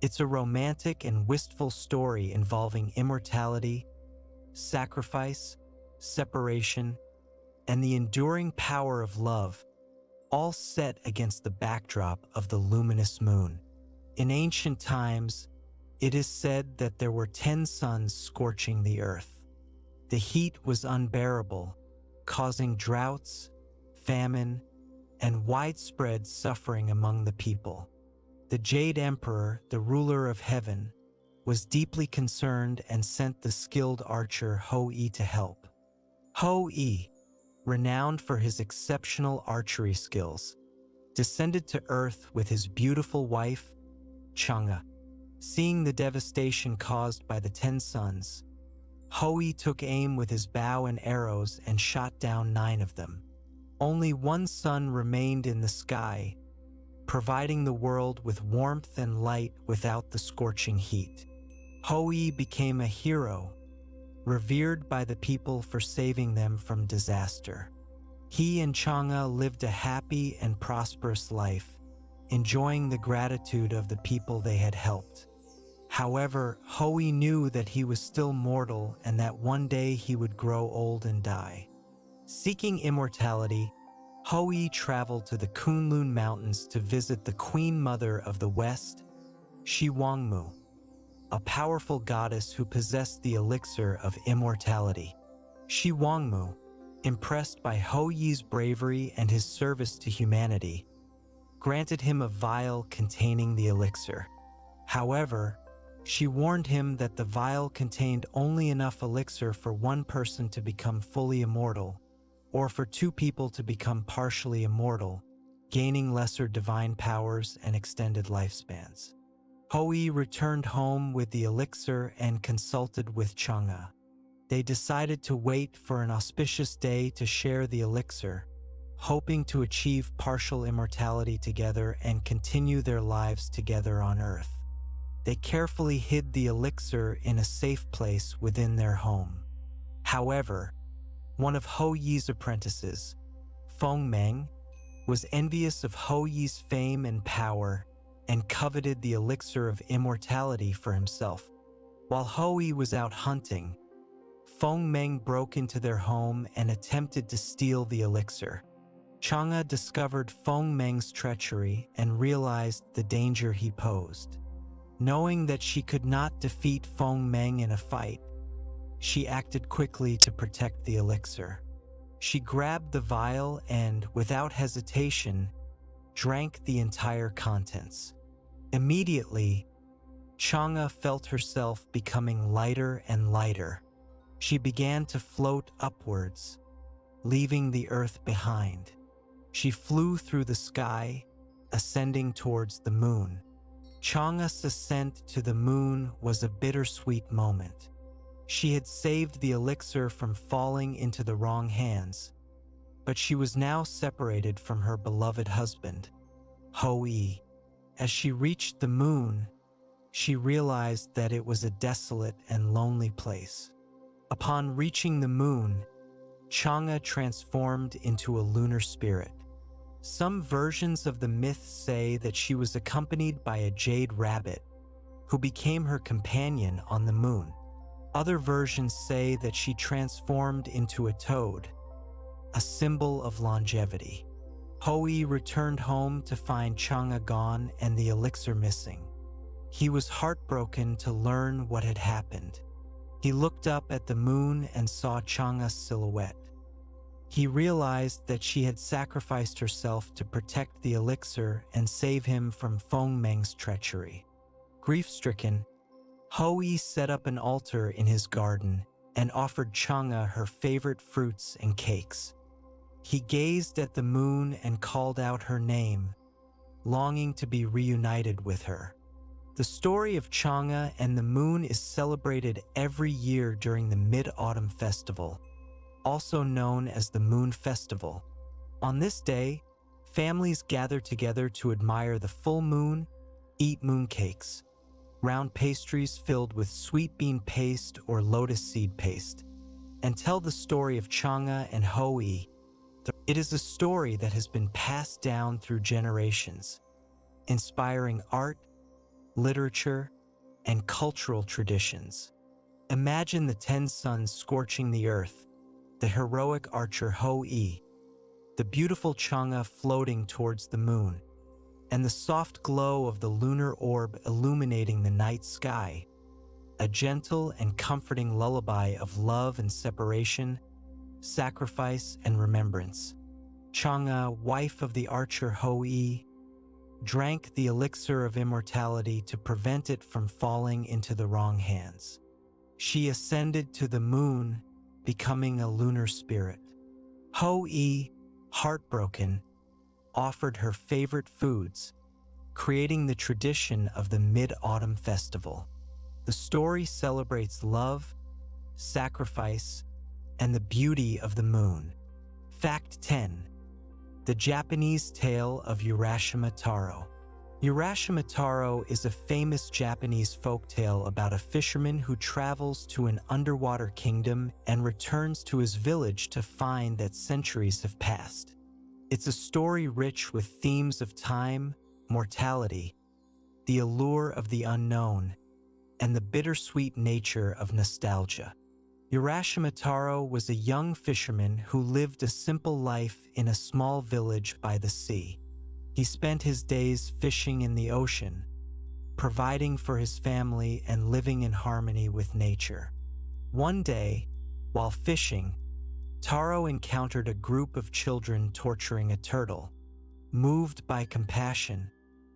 It's a romantic and wistful story involving immortality, sacrifice, separation, and the enduring power of love, all set against the backdrop of the luminous moon. In ancient times, it is said that there were 10 suns scorching the earth. The heat was unbearable, causing droughts, famine, and widespread suffering among the people. The Jade Emperor, the ruler of heaven, was deeply concerned and sent the skilled archer Hou-Yi to help. Hou-Yi, renowned for his exceptional archery skills, descended to Earth with his beautiful wife, Chang'e. Seeing the devastation caused by the 10 suns, Hou-Yi took aim with his bow and arrows and shot down 9 of them. Only one sun remained in the sky, providing the world with warmth and light without the scorching heat. Hou-Yi became a hero, revered by the people for saving them from disaster. He and Chang'e lived a happy and prosperous life, enjoying the gratitude of the people they had helped. However, Hoey knew that he was still mortal and that one day he would grow old and die. Seeking immortality, Hoey traveled to the Kunlun Mountains to visit the Queen Mother of the West, Shiwangmu, a powerful goddess who possessed the elixir of immortality. Shiwangmu, impressed by Hoey's bravery and his service to humanity, granted him a vial containing the elixir. However, she warned him that the vial contained only enough elixir for one person to become fully immortal, or for two people to become partially immortal, gaining lesser divine powers and extended lifespans. Hoey returned home with the elixir and consulted with Chang'e. They decided to wait for an auspicious day to share the elixir, hoping to achieve partial immortality together and continue their lives together on Earth. They carefully hid the elixir in a safe place within their home. However, one of Hoey's apprentices, Feng Meng, was envious of Hoey's fame and power and coveted the elixir of immortality for himself. While Hoey was out hunting, Feng Meng broke into their home and attempted to steal the elixir. Chang'e discovered Feng Meng's treachery and realized the danger he posed. Knowing that she could not defeat Feng Meng in a fight, she acted quickly to protect the elixir. She grabbed the vial and, without hesitation, drank the entire contents. Immediately, Chang'e felt herself becoming lighter and lighter. She began to float upwards, leaving the earth behind. She flew through the sky, ascending towards the moon. Chang'e's ascent to the moon was a bittersweet moment. She had saved the elixir from falling into the wrong hands, but she was now separated from her beloved husband, Hoey. As she reached the moon, she realized that it was a desolate and lonely place. Upon reaching the moon, Chang'e transformed into a lunar spirit. Some versions of the myth say that she was accompanied by a jade rabbit, who became her companion on the moon. Other versions say that she transformed into a toad, a symbol of longevity. Hoey returned home to find Chang'e gone and the elixir missing. He was heartbroken to learn what had happened. He looked up at the moon and saw Chang'e's silhouette. He realized that she had sacrificed herself to protect the elixir and save him from Feng Meng's treachery. Grief-stricken, Hoey set up an altar in his garden and offered Chang'e her favorite fruits and cakes. He gazed at the moon and called out her name, longing to be reunited with her. The story of Chang'e and the moon is celebrated every year during the Mid-Autumn Festival, also known as the Moon Festival. On this day, families gather together to admire the full moon, eat mooncakes, round pastries filled with sweet bean paste or lotus seed paste, and tell the story of Chang'e and Hoey. It is a story that has been passed down through generations, inspiring art, literature, and cultural traditions. Imagine the 10 suns scorching the earth, the heroic archer Hoey, the beautiful Chang'e floating towards the moon, and the soft glow of the lunar orb illuminating the night sky, a gentle and comforting lullaby of love and separation, sacrifice and remembrance. Chang'e, wife of the archer Hoey, drank the elixir of immortality to prevent it from falling into the wrong hands. She ascended to the moon, becoming a lunar spirit. Hoey, heartbroken, offered her favorite foods, creating the tradition of the Mid-Autumn Festival. The story celebrates love, sacrifice, and the beauty of the moon. Fact 10. The Japanese Tale of Urashima Taro. Urashima Taro is a famous Japanese folktale about a fisherman who travels to an underwater kingdom and returns to his village to find that centuries have passed. It's a story rich with themes of time, mortality, the allure of the unknown, and the bittersweet nature of nostalgia. Urashima Taro was a young fisherman who lived a simple life in a small village by the sea. He spent his days fishing in the ocean, providing for his family and living in harmony with nature. One day, while fishing, Taro encountered a group of children torturing a turtle. Moved by compassion,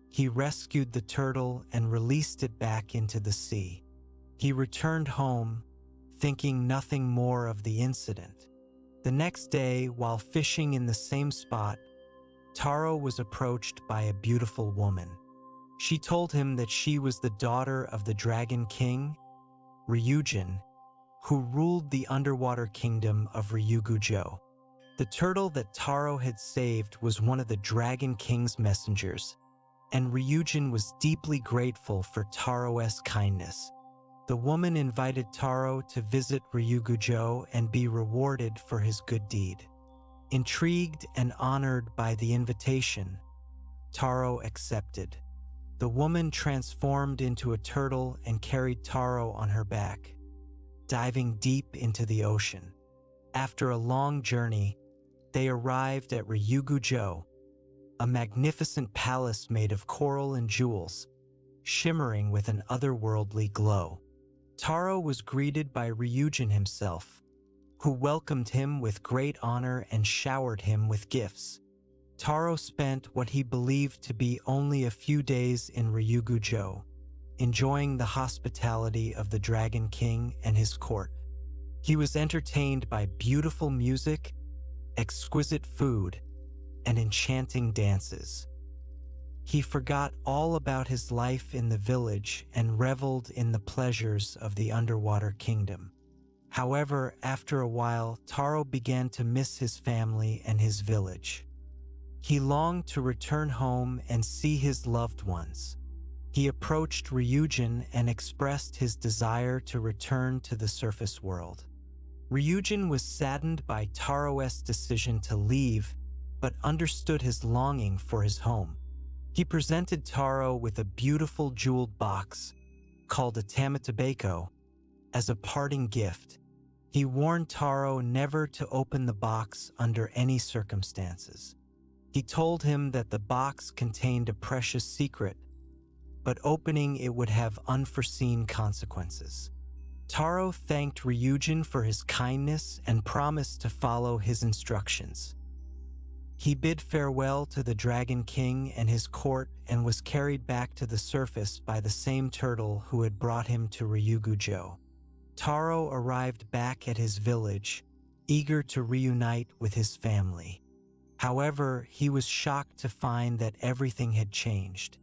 he rescued the turtle and released it back into the sea. He returned home, thinking nothing more of the incident. The next day, while fishing in the same spot, Taro was approached by a beautiful woman. She told him that she was the daughter of the Dragon King, Ryujin, who ruled the underwater kingdom of Ryugujo. The turtle that Taro had saved was one of the Dragon King's messengers, and Ryujin was deeply grateful for Taro's kindness. The woman invited Taro to visit Ryugujo and be rewarded for his good deed. Intrigued and honored by the invitation, Taro accepted. The woman transformed into a turtle and carried Taro on her back, diving deep into the ocean. After a long journey, they arrived at Ryugujo, a magnificent palace made of coral and jewels, shimmering with an otherworldly glow. Taro was greeted by Ryujin himself, who welcomed him with great honor and showered him with gifts. Taro spent what he believed to be only a few days in Ryugujo, enjoying the hospitality of the Dragon King and his court. He was entertained by beautiful music, exquisite food, and enchanting dances. He forgot all about his life in the village and reveled in the pleasures of the underwater kingdom. However, after a while, Taro began to miss his family and his village. He longed to return home and see his loved ones. He approached Ryujin and expressed his desire to return to the surface world. Ryujin was saddened by Taro's decision to leave, but understood his longing for his home. He presented Taro with a beautiful jeweled box, called a tamatabeko, as a parting gift. He warned Taro never to open the box under any circumstances. He told him that the box contained a precious secret, but opening it would have unforeseen consequences. Taro thanked Ryujin for his kindness and promised to follow his instructions. He bid farewell to the Dragon King and his court and was carried back to the surface by the same turtle who had brought him to Ryugujo. Taro arrived back at his village, eager to reunite with his family. However, he was shocked to find that everything had changed.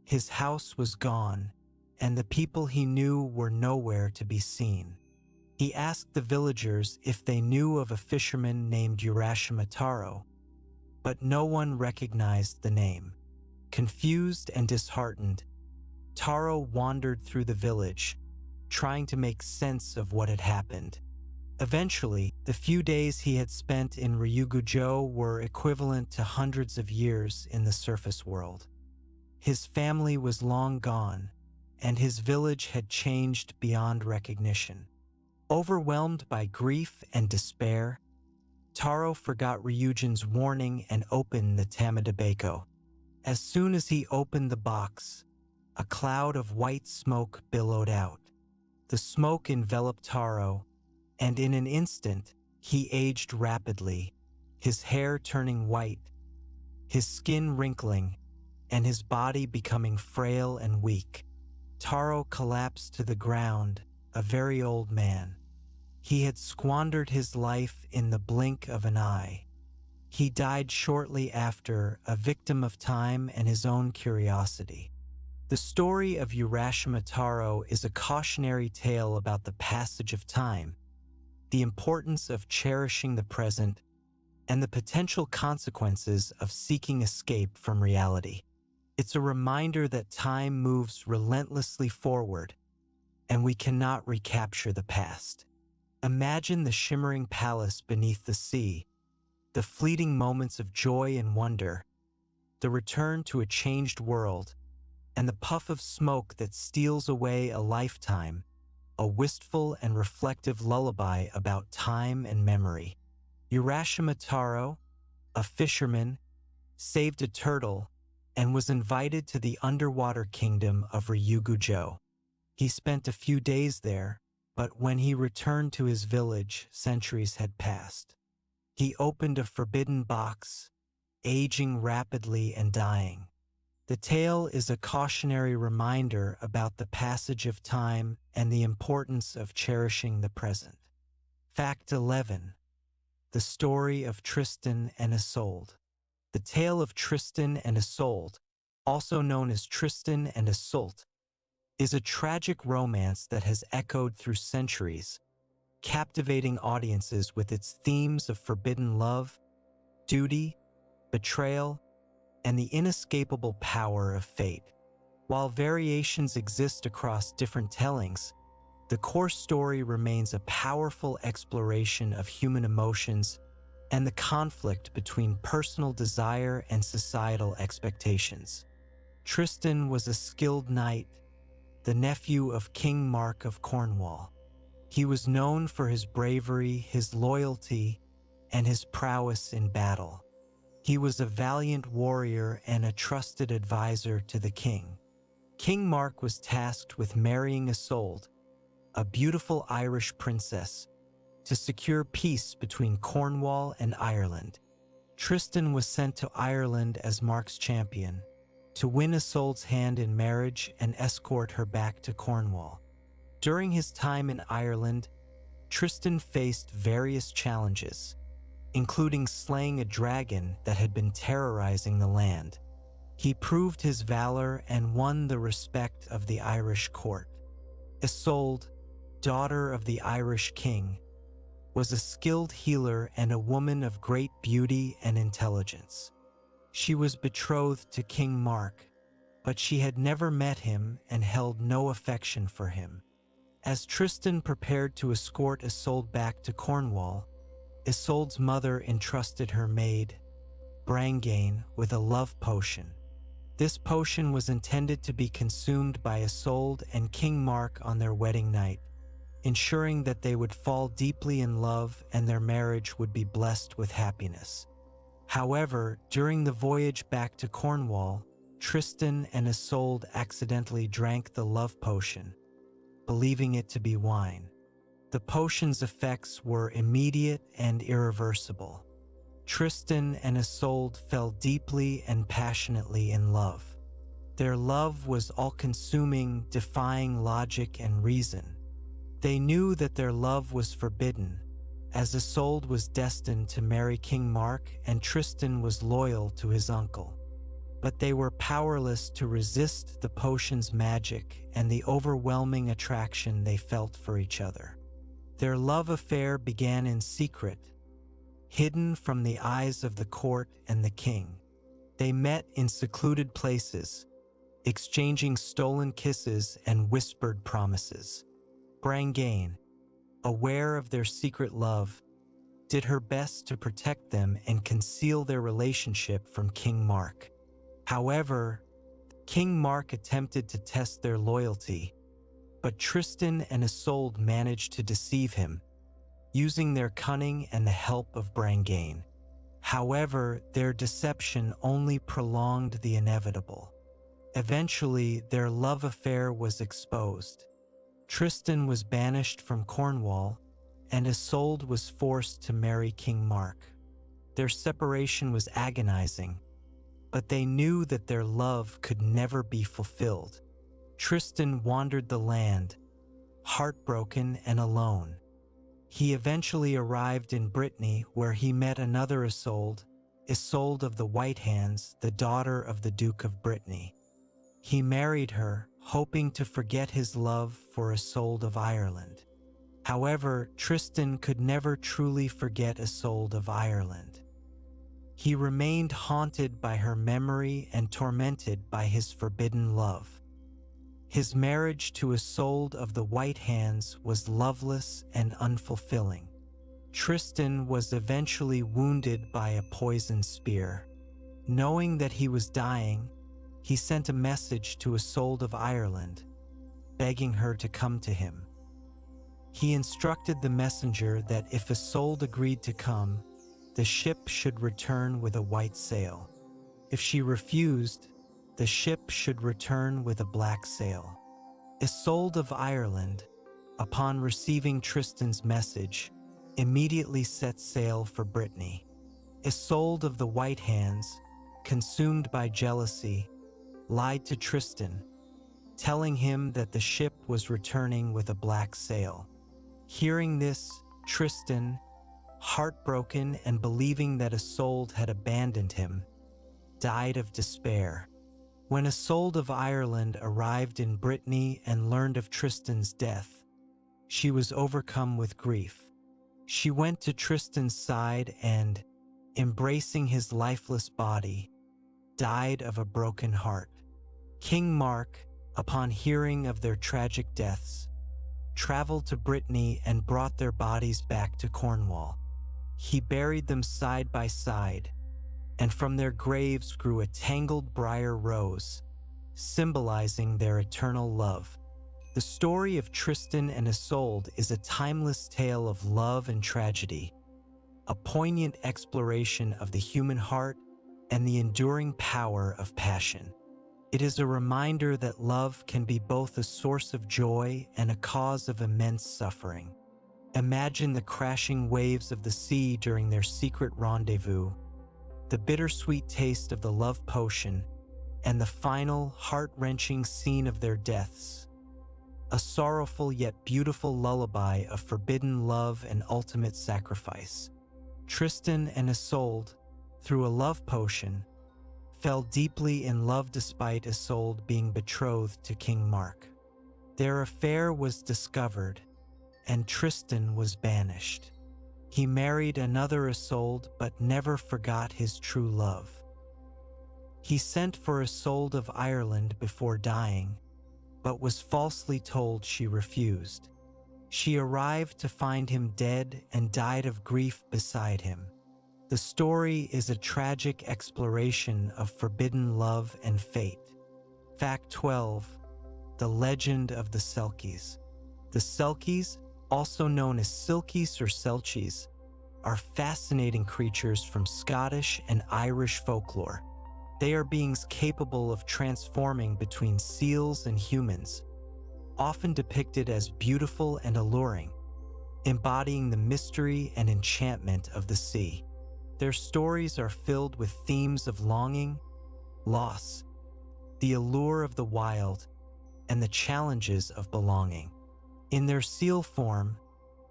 His house was gone, and the people he knew were nowhere to be seen. He asked the villagers if they knew of a fisherman named Urashima Taro, but no one recognized the name. Confused and disheartened, Taro wandered through the village, trying to make sense of what had happened. Eventually, the few days he had spent in Ryugujo were equivalent to hundreds of years in the surface world. His family was long gone, and his village had changed beyond recognition. Overwhelmed by grief and despair, Taro forgot Ryujin's warning and opened the Tamadabeko. As soon as he opened the box, a cloud of white smoke billowed out. The smoke enveloped Taro, and in an instant, he aged rapidly, his hair turning white, his skin wrinkling, and his body becoming frail and weak. Taro collapsed to the ground, a very old man. He had squandered his life in the blink of an eye. He died shortly after, a victim of time and his own curiosity. The story of Urashima Taro is a cautionary tale about the passage of time, the importance of cherishing the present, and the potential consequences of seeking escape from reality. It's a reminder that time moves relentlessly forward, and we cannot recapture the past. Imagine the shimmering palace beneath the sea, the fleeting moments of joy and wonder, the return to a changed world, and the puff of smoke that steals away a lifetime, a wistful and reflective lullaby about time and memory. Urashima Taro, a fisherman, saved a turtle and was invited to the underwater kingdom of Ryugujo. He spent a few days there, but when he returned to his village, centuries had passed. He opened a forbidden box, aging rapidly and dying. The tale is a cautionary reminder about the passage of time and the importance of cherishing the present. Fact 11. The story of Tristan and Isolde. The tale of Tristan and Isolde, also known as Tristan and Isolde, is a tragic romance that has echoed through centuries, captivating audiences with its themes of forbidden love, duty, betrayal, and the inescapable power of fate. While variations exist across different tellings, the core story remains a powerful exploration of human emotions and the conflict between personal desire and societal expectations. Tristan was a skilled knight, the nephew of King Mark of Cornwall. He was known for his bravery, his loyalty, and his prowess in battle. He was a valiant warrior and a trusted advisor to the king. King Mark was tasked with marrying Isolde, a beautiful Irish princess, to secure peace between Cornwall and Ireland. Tristan was sent to Ireland as Mark's champion, to win Isolde's hand in marriage and escort her back to Cornwall. During his time in Ireland, Tristan faced various challenges, including slaying a dragon that had been terrorizing the land. He proved his valor and won the respect of the Irish court. Isolde, daughter of the Irish king, was a skilled healer and a woman of great beauty and intelligence. She was betrothed to King Mark, but she had never met him and held no affection for him. As Tristan prepared to escort Isolde back to Cornwall, Isolde's mother entrusted her maid, Brangane, with a love potion. This potion was intended to be consumed by Isolde and King Mark on their wedding night, ensuring that they would fall deeply in love and their marriage would be blessed with happiness. However, during the voyage back to Cornwall, Tristan and Isolde accidentally drank the love potion, believing it to be wine. The potion's effects were immediate and irreversible. Tristan and Isolde fell deeply and passionately in love. Their love was all-consuming, defying logic and reason. They knew that their love was forbidden, as Isolde was destined to marry King Mark and Tristan was loyal to his uncle. But they were powerless to resist the potion's magic and the overwhelming attraction they felt for each other. Their love affair began in secret, hidden from the eyes of the court and the king. They met in secluded places, exchanging stolen kisses and whispered promises. Brangane, aware of their secret love, did her best to protect them and conceal their relationship from King Mark. However, King Mark attempted to test their loyalty, but Tristan and Isolde managed to deceive him, using their cunning and the help of Brangane. However, their deception only prolonged the inevitable. Eventually, their love affair was exposed. Tristan was banished from Cornwall, and Isolde was forced to marry King Mark. Their separation was agonizing, but they knew that their love could never be fulfilled. Tristan wandered the land, heartbroken and alone. He eventually arrived in Brittany, where he met another Isolde, Isolde of the White Hands, the daughter of the Duke of Brittany. He married her, hoping to forget his love for Isolde of Ireland. However, Tristan could never truly forget Isolde of Ireland. He remained haunted by her memory and tormented by his forbidden love. His marriage to Isolde of the White Hands was loveless and unfulfilling. Tristan was eventually wounded by a poisoned spear. Knowing that he was dying, he sent a message to Isolde of Ireland, begging her to come to him. He instructed the messenger that if Isolde agreed to come, the ship should return with a white sail. If she refused, the ship should return with a black sail. Isolde of Ireland, upon receiving Tristan's message, immediately set sail for Brittany. Isolde of the White Hands, consumed by jealousy, lied to Tristan, telling him that the ship was returning with a black sail. Hearing this, Tristan, heartbroken and believing that Isolde had abandoned him, died of despair. When Isolde of Ireland arrived in Brittany and learned of Tristan's death, she was overcome with grief. She went to Tristan's side and, embracing his lifeless body, died of a broken heart. King Mark, upon hearing of their tragic deaths, traveled to Brittany and brought their bodies back to Cornwall. He buried them side by side, and from their graves grew a tangled briar rose, symbolizing their eternal love. The story of Tristan and Isolde is a timeless tale of love and tragedy, a poignant exploration of the human heart and the enduring power of passion. It is a reminder that love can be both a source of joy and a cause of immense suffering. Imagine the crashing waves of the sea during their secret rendezvous, the bittersweet taste of the love potion, and the final, heart-wrenching scene of their deaths. A sorrowful yet beautiful lullaby of forbidden love and ultimate sacrifice. Tristan and Isolde, through a love potion, fell deeply in love despite Isolde being betrothed to King Mark. Their affair was discovered, and Tristan was banished. He married another Isolde but never forgot his true love. He sent for Isolde of Ireland before dying, but was falsely told she refused. She arrived to find him dead and died of grief beside him. The story is a tragic exploration of forbidden love and fate. Fact 12. The Legend of the Selkies. The Selkies, also known as Silkies or Selchies, are fascinating creatures from Scottish and Irish folklore. They are beings capable of transforming between seals and humans, often depicted as beautiful and alluring, embodying the mystery and enchantment of the sea. Their stories are filled with themes of longing, loss, the allure of the wild, and the challenges of belonging. In their seal form,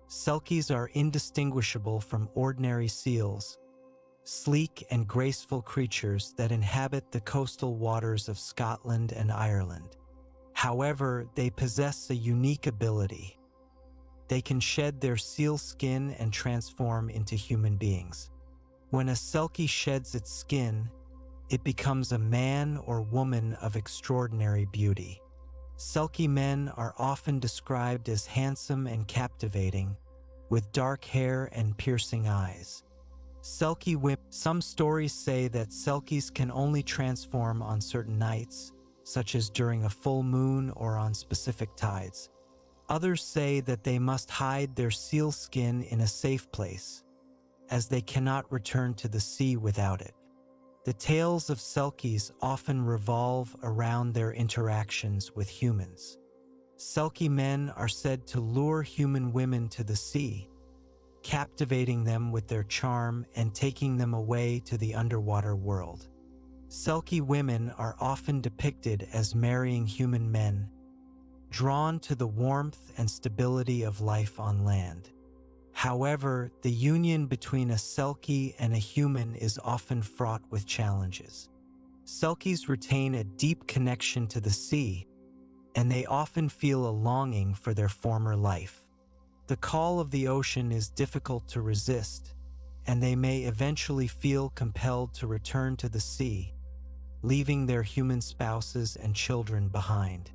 Selkies are indistinguishable from ordinary seals, sleek and graceful creatures that inhabit the coastal waters of Scotland and Ireland. However, they possess a unique ability. They can shed their seal skin and transform into human beings. When a Selkie sheds its skin, it becomes a man or woman of extraordinary beauty. Selkie men are often described as handsome and captivating, with dark hair and piercing eyes. Selkie women. Some stories say that Selkies can only transform on certain nights, such as during a full moon or on specific tides. Others say that they must hide their seal skin in a safe place, as they cannot return to the sea without it. The tales of Selkies often revolve around their interactions with humans. Selkie men are said to lure human women to the sea, captivating them with their charm and taking them away to the underwater world. Selkie women are often depicted as marrying human men, drawn to the warmth and stability of life on land. However, the union between a Selkie and a human is often fraught with challenges. Selkies retain a deep connection to the sea, and they often feel a longing for their former life. The call of the ocean is difficult to resist, and they may eventually feel compelled to return to the sea, leaving their human spouses and children behind.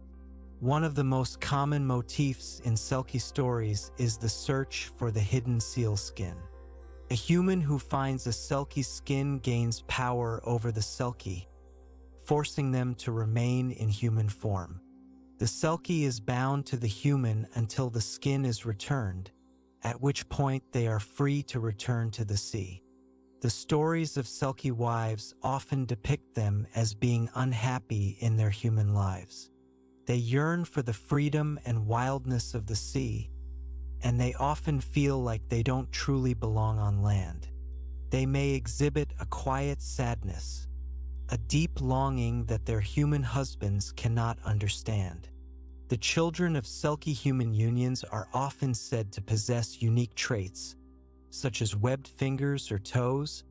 One of the most common motifs in Selkie stories is the search for the hidden seal skin. A human who finds a Selkie skin gains power over the Selkie, forcing them to remain in human form. The Selkie is bound to the human until the skin is returned, at which point they are free to return to the sea. The stories of Selkie wives often depict them as being unhappy in their human lives. They yearn for the freedom and wildness of the sea, and they often feel like they don't truly belong on land. They may exhibit a quiet sadness, a deep longing that their human husbands cannot understand. The children of Selkie human unions are often said to possess unique traits, such as webbed fingers or toes,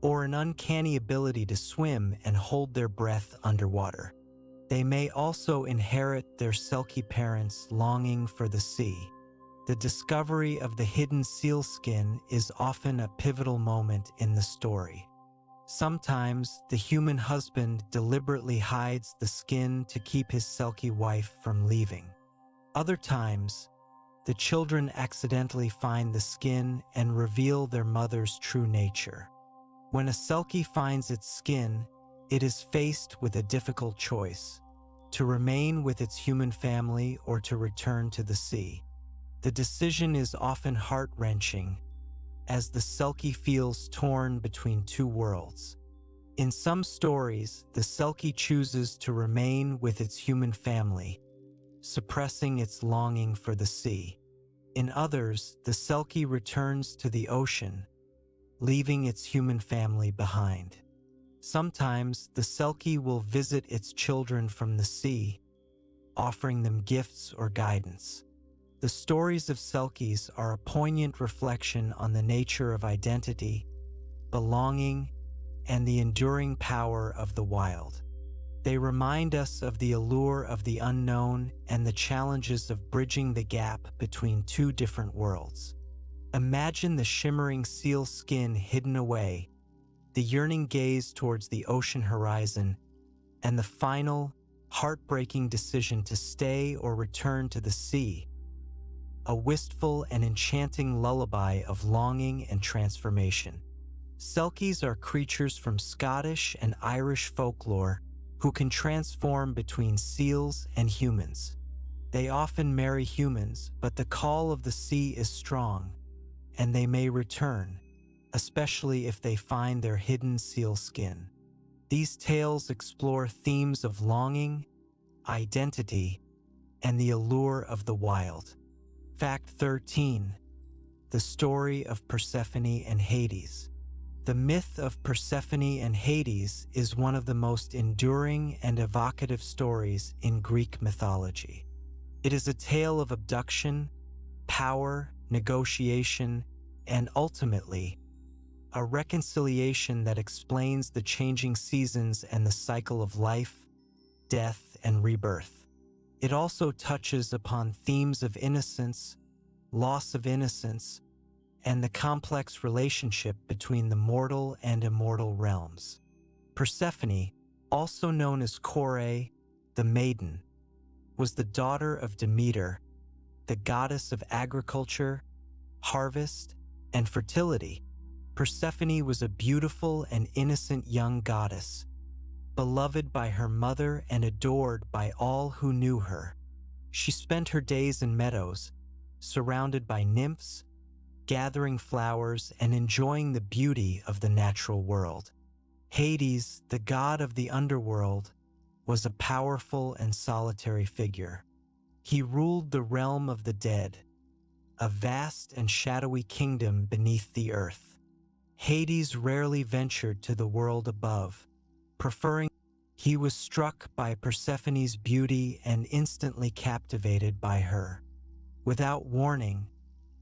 or an uncanny ability to swim and hold their breath underwater. They may also inherit their Selkie parents' longing for the sea. The discovery of the hidden seal skin is often a pivotal moment in the story. Sometimes, the human husband deliberately hides the skin to keep his Selkie wife from leaving. Other times, the children accidentally find the skin and reveal their mother's true nature. When a Selkie finds its skin, it is faced with a difficult choice: to remain with its human family or to return to the sea. The decision is often heart-wrenching, as the Selkie feels torn between two worlds. In some stories, the Selkie chooses to remain with its human family, suppressing its longing for the sea. In others, the Selkie returns to the ocean, leaving its human family behind. Sometimes, the Selkie will visit its children from the sea, offering them gifts or guidance. The stories of Selkies are a poignant reflection on the nature of identity, belonging, and the enduring power of the wild. They remind us of the allure of the unknown and the challenges of bridging the gap between two different worlds. Imagine the shimmering seal skin hidden away, the yearning gaze towards the ocean horizon, and the final, heartbreaking decision to stay or return to the sea. A wistful and enchanting lullaby of longing and transformation. Selkies are creatures from Scottish and Irish folklore who can transform between seals and humans. They often marry humans, but the call of the sea is strong, and they may return, especially if they find their hidden seal skin. These tales explore themes of longing, identity, and the allure of the wild. Fact 13. The story of Persephone and Hades. The myth of Persephone and Hades is one of the most enduring and evocative stories in Greek mythology. It is a tale of abduction, power, negotiation, and ultimately, a reconciliation that explains the changing seasons and the cycle of life, death, and rebirth. It also touches upon themes of innocence, loss of innocence, and the complex relationship between the mortal and immortal realms. Persephone, also known as Kore, the maiden, was the daughter of Demeter, the goddess of agriculture, harvest, and fertility. Persephone was a beautiful and innocent young goddess, beloved by her mother and adored by all who knew her. She spent her days in meadows, surrounded by nymphs, gathering flowers and enjoying the beauty of the natural world. Hades, the god of the underworld, was a powerful and solitary figure. He ruled the realm of the dead, a vast and shadowy kingdom beneath the earth. Hades rarely ventured to the world above, preferring. He was struck by Persephone's beauty and instantly captivated by her. Without warning,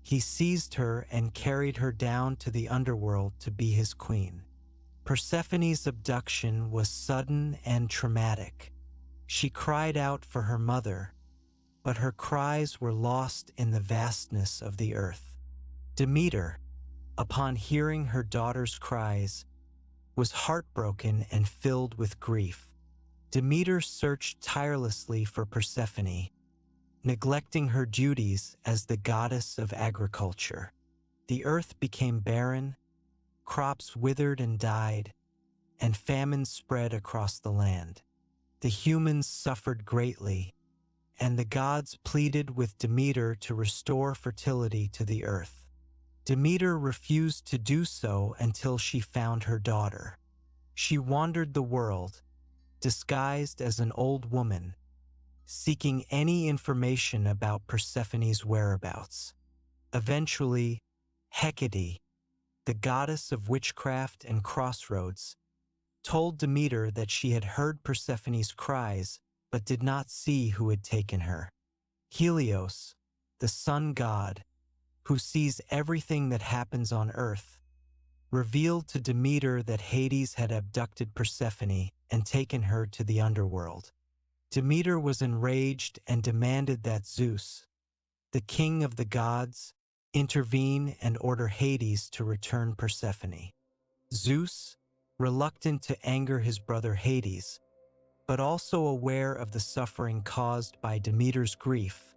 he seized her and carried her down to the underworld to be his queen. Persephone's abduction was sudden and traumatic. She cried out for her mother, but her cries were lost in the vastness of the earth. Demeter, upon hearing her daughter's cries, was heartbroken and filled with grief. Demeter searched tirelessly for Persephone, neglecting her duties as the goddess of agriculture. The earth became barren, crops withered and died, and famine spread across the land. The humans suffered greatly, and the gods pleaded with Demeter to restore fertility to the earth. Demeter refused to do so until she found her daughter. She wandered the world, disguised as an old woman, seeking any information about Persephone's whereabouts. Eventually, Hecate, the goddess of witchcraft and crossroads, told Demeter that she had heard Persephone's cries but did not see who had taken her. Helios, the sun god, who sees everything that happens on earth, revealed to Demeter that Hades had abducted Persephone and taken her to the underworld. Demeter was enraged and demanded that Zeus, the king of the gods, intervene and order Hades to return Persephone. Zeus, reluctant to anger his brother Hades, but also aware of the suffering caused by Demeter's grief,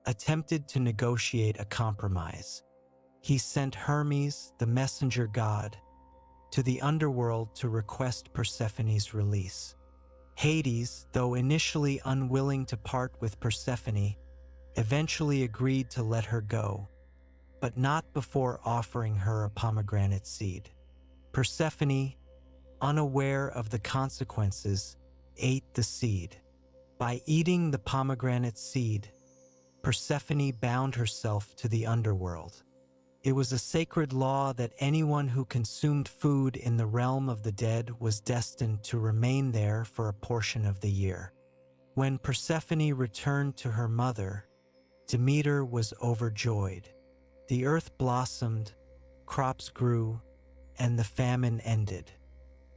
attempted to negotiate a compromise. He sent Hermes, the messenger god, to the underworld to request Persephone's release. Hades, though initially unwilling to part with Persephone, eventually agreed to let her go, but not before offering her a pomegranate seed. Persephone, unaware of the consequences, ate the seed. By eating the pomegranate seed, Persephone bound herself to the underworld. It was a sacred law that anyone who consumed food in the realm of the dead was destined to remain there for a portion of the year. When Persephone returned to her mother, Demeter was overjoyed. The earth blossomed, crops grew, and the famine ended.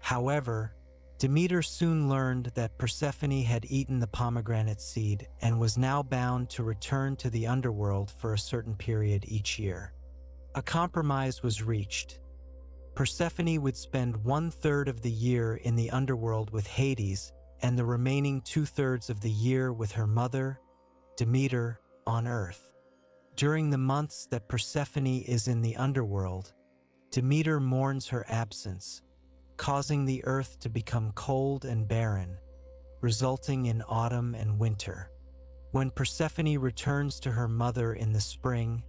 However, Demeter soon learned that Persephone had eaten the pomegranate seed and was now bound to return to the underworld for a certain period each year. A compromise was reached. Persephone would spend 1/3 of the year in the underworld with Hades and the remaining 2/3 of the year with her mother, Demeter, on Earth. During the months that Persephone is in the underworld, Demeter mourns her absence, causing the earth to become cold and barren, resulting in autumn and winter. When Persephone returns to her mother in the spring,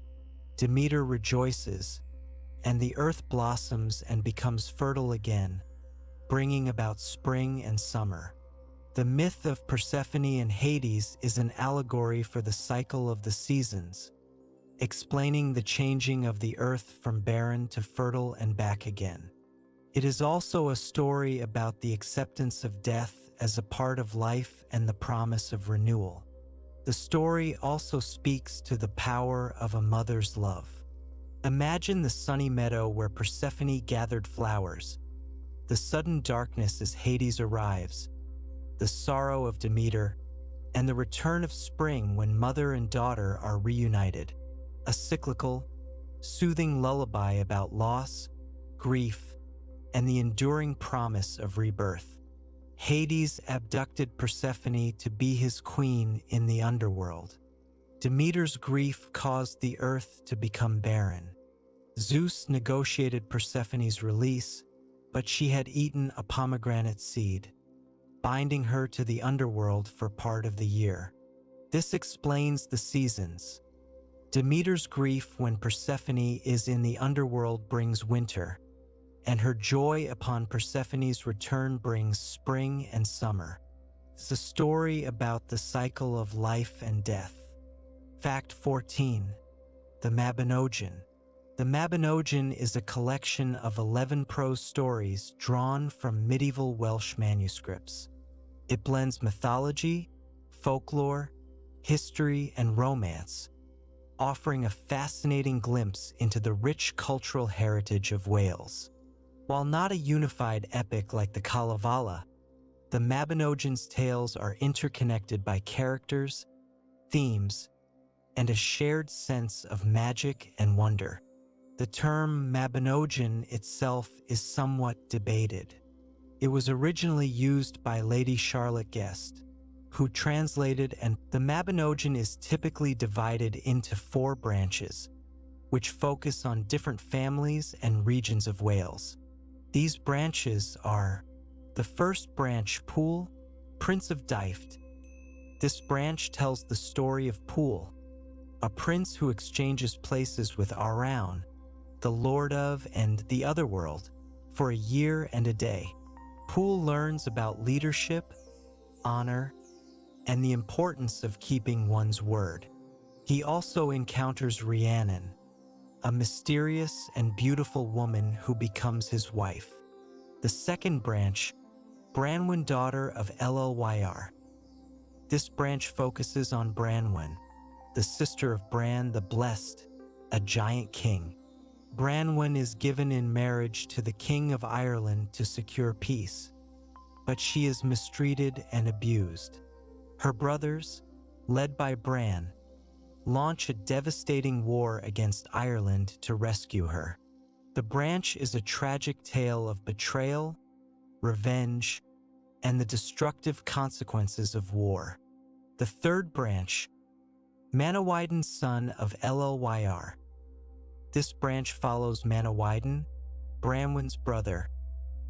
Demeter rejoices, and the earth blossoms and becomes fertile again, bringing about spring and summer. The myth of Persephone and Hades is an allegory for the cycle of the seasons, explaining the changing of the earth from barren to fertile and back again. It is also a story about the acceptance of death as a part of life and the promise of renewal. The story also speaks to the power of a mother's love. Imagine the sunny meadow where Persephone gathered flowers, the sudden darkness as Hades arrives, the sorrow of Demeter, and the return of spring when mother and daughter are reunited. A cyclical, soothing lullaby about loss, grief, and the enduring promise of rebirth. Hades abducted Persephone to be his queen in the underworld. Demeter's grief caused the earth to become barren. Zeus negotiated Persephone's release, but she had eaten a pomegranate seed, binding her to the underworld for part of the year. This explains the seasons. Demeter's grief when Persephone is in the underworld brings winter, and her joy upon Persephone's return brings spring and summer. It's a story about the cycle of life and death. Fact 14. The Mabinogion. The Mabinogion is a collection of 11 prose stories drawn from medieval Welsh manuscripts. It blends mythology, folklore, history, and romance, offering a fascinating glimpse into the rich cultural heritage of Wales. While not a unified epic like the Kalevala, the Mabinogion's tales are interconnected by characters, themes, and a shared sense of magic and wonder. The term Mabinogion itself is somewhat debated. It was originally used by Lady Charlotte Guest, who translated, and the Mabinogion is typically divided into 4 branches, which focus on different families and regions of Wales. These branches are The first branch, Pool, Prince of Dyft. This branch tells the story of Pool, a prince who exchanges places with Araun, the Lord of and the Otherworld, for a year and a day. Pool learns about leadership, honor, and the importance of keeping one's word. He also encounters Rhiannon, a mysterious and beautiful woman who becomes his wife. The second branch, Branwen, daughter of Llyr. This branch focuses on Branwen, the sister of Bran the Blessed, a giant king. Branwen is given in marriage to the King of Ireland to secure peace, but she is mistreated and abused. Her brothers, led by Bran, launch a devastating war against Ireland to rescue her. The branch is a tragic tale of betrayal, revenge, and the destructive consequences of war. The third branch, Manawydan, son of Llyr. This branch follows Manawydan, Branwen's brother,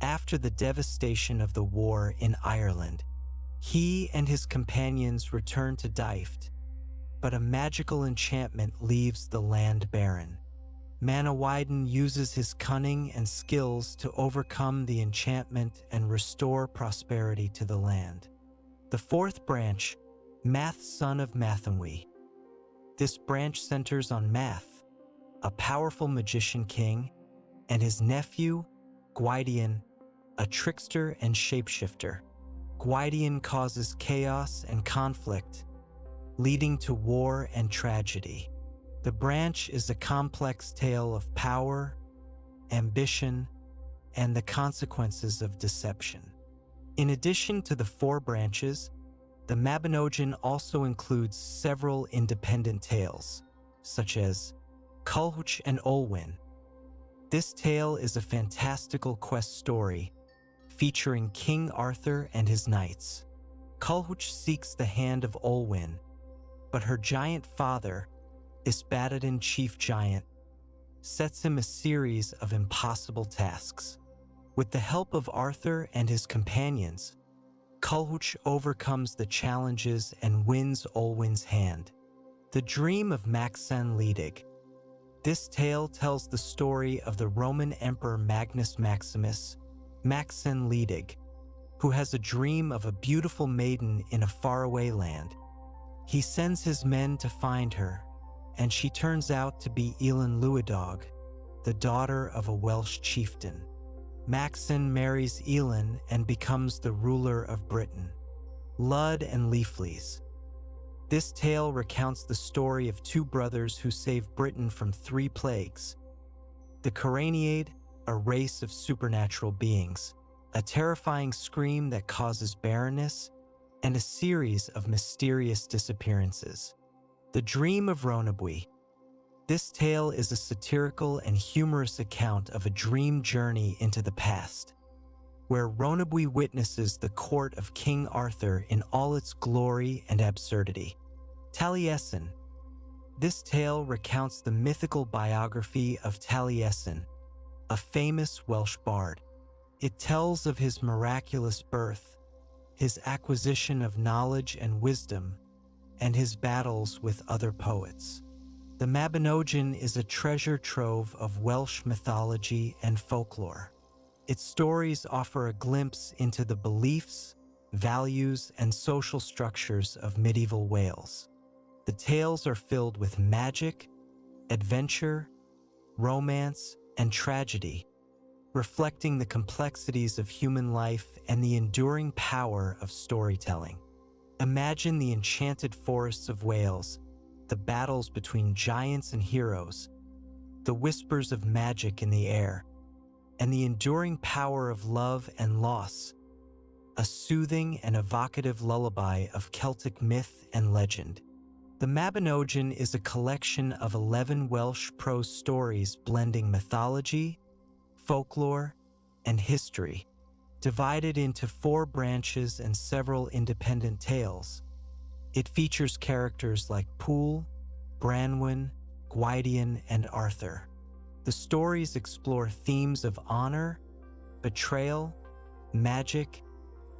after the devastation of the war in Ireland. He and his companions return to Dyft, but a magical enchantment leaves the land barren. Manawydan uses his cunning and skills to overcome the enchantment and restore prosperity to the land. The fourth branch, Math, son of Mathenwy. This branch centers on Math, a powerful magician king, and his nephew, Gwydion, a trickster and shapeshifter. Gwydion causes chaos and conflict, leading to war and tragedy. The branch is a complex tale of power, ambition, and the consequences of deception. In addition to the four branches, the Mabinogion also includes several independent tales, such as Culhwch and Olwen. This tale is a fantastical quest story featuring King Arthur and his knights. Culhwch seeks the hand of Olwen, but her giant father, Ysbaddaden Chief Giant, sets him a series of impossible tasks. With the help of Arthur and his companions, Culhwch overcomes the challenges and wins Olwen's hand. The Dream of Maxen Ledig. This tale tells the story of the Roman Emperor Magnus Maximus, Maxen Ledig, who has a dream of a beautiful maiden in a faraway land. He sends his men to find her, and she turns out to be Elin Luidog, the daughter of a Welsh chieftain. Maxen marries Elin and becomes the ruler of Britain. Lud and Leafleys. This tale recounts the story of two brothers who save Britain from 3 plagues. The Coraniaid, a race of supernatural beings, a terrifying scream that causes barrenness, and a series of mysterious disappearances. The Dream of Rhonabwy. This tale is a satirical and humorous account of a dream journey into the past, where Rhonabwy witnesses the court of King Arthur in all its glory and absurdity. Taliesin. This tale recounts the mythical biography of Taliesin, a famous Welsh bard. It tells of his miraculous birth, his acquisition of knowledge and wisdom, and his battles with other poets. The Mabinogion is a treasure trove of Welsh mythology and folklore. Its stories offer a glimpse into the beliefs, values, and social structures of medieval Wales. The tales are filled with magic, adventure, romance, and tragedy, reflecting the complexities of human life and the enduring power of storytelling. Imagine the enchanted forests of Wales, the battles between giants and heroes, the whispers of magic in the air, and the enduring power of love and loss, a soothing and evocative lullaby of Celtic myth and legend. The Mabinogion is a collection of 11 Welsh prose stories blending mythology, folklore, and history, divided into 4 branches and several independent tales. It features characters like Pool, Branwen, Gwydion, and Arthur. The stories explore themes of honor, betrayal, magic,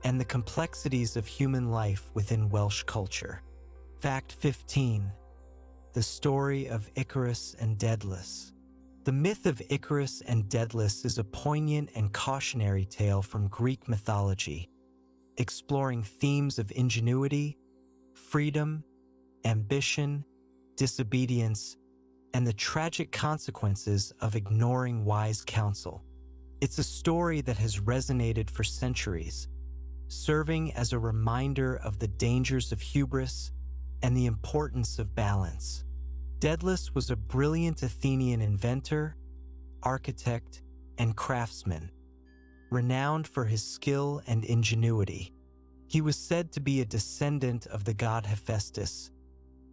and the complexities of human life within Welsh culture. Fact 15. The story of Icarus and Daedalus. The myth of Icarus and Daedalus is a poignant and cautionary tale from Greek mythology, exploring themes of ingenuity, freedom, ambition, disobedience, and the tragic consequences of ignoring wise counsel. It's a story that has resonated for centuries, serving as a reminder of the dangers of hubris and the importance of balance. Daedalus was a brilliant Athenian inventor, architect, and craftsman, renowned for his skill and ingenuity. He was said to be a descendant of the god Hephaestus,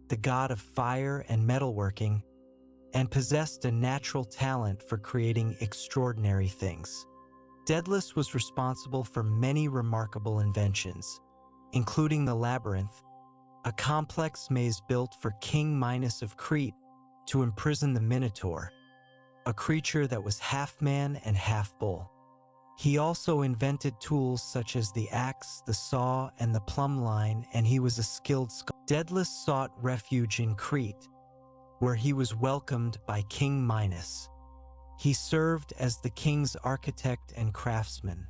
the god of fire and metalworking, and possessed a natural talent for creating extraordinary things. Daedalus was responsible for many remarkable inventions, including the labyrinth, a complex maze built for King Minos of Crete to imprison the Minotaur, a creature that was half man and half bull. He also invented tools such as the axe, the saw, and the plumb line, and he was a skilled scholar. Daedalus sought refuge in Crete, where he was welcomed by King Minos. He served as the king's architect and craftsman,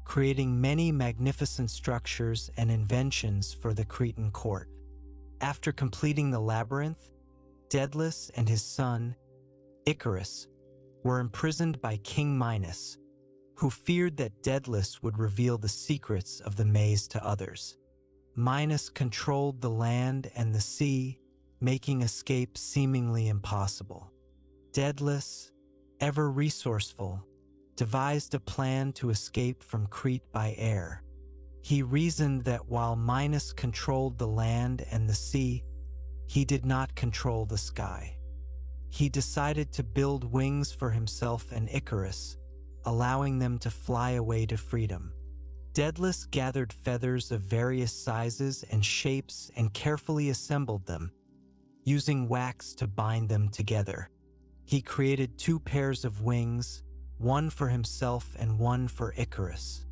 creating many magnificent structures and inventions for the Cretan court. After completing the labyrinth, Daedalus and his son, Icarus, were imprisoned by King Minos, who feared that Daedalus would reveal the secrets of the maze to others. Minos controlled the land and the sea, making escape seemingly impossible. Daedalus, ever resourceful, devised a plan to escape from Crete by air. He reasoned that while Minos controlled the land and the sea, he did not control the sky. He decided to build wings for himself and Icarus, allowing them to fly away to freedom. Daedalus gathered feathers of various sizes and shapes and carefully assembled them, using wax to bind them together. He created 2 pairs of wings, one for himself and one for Icarus.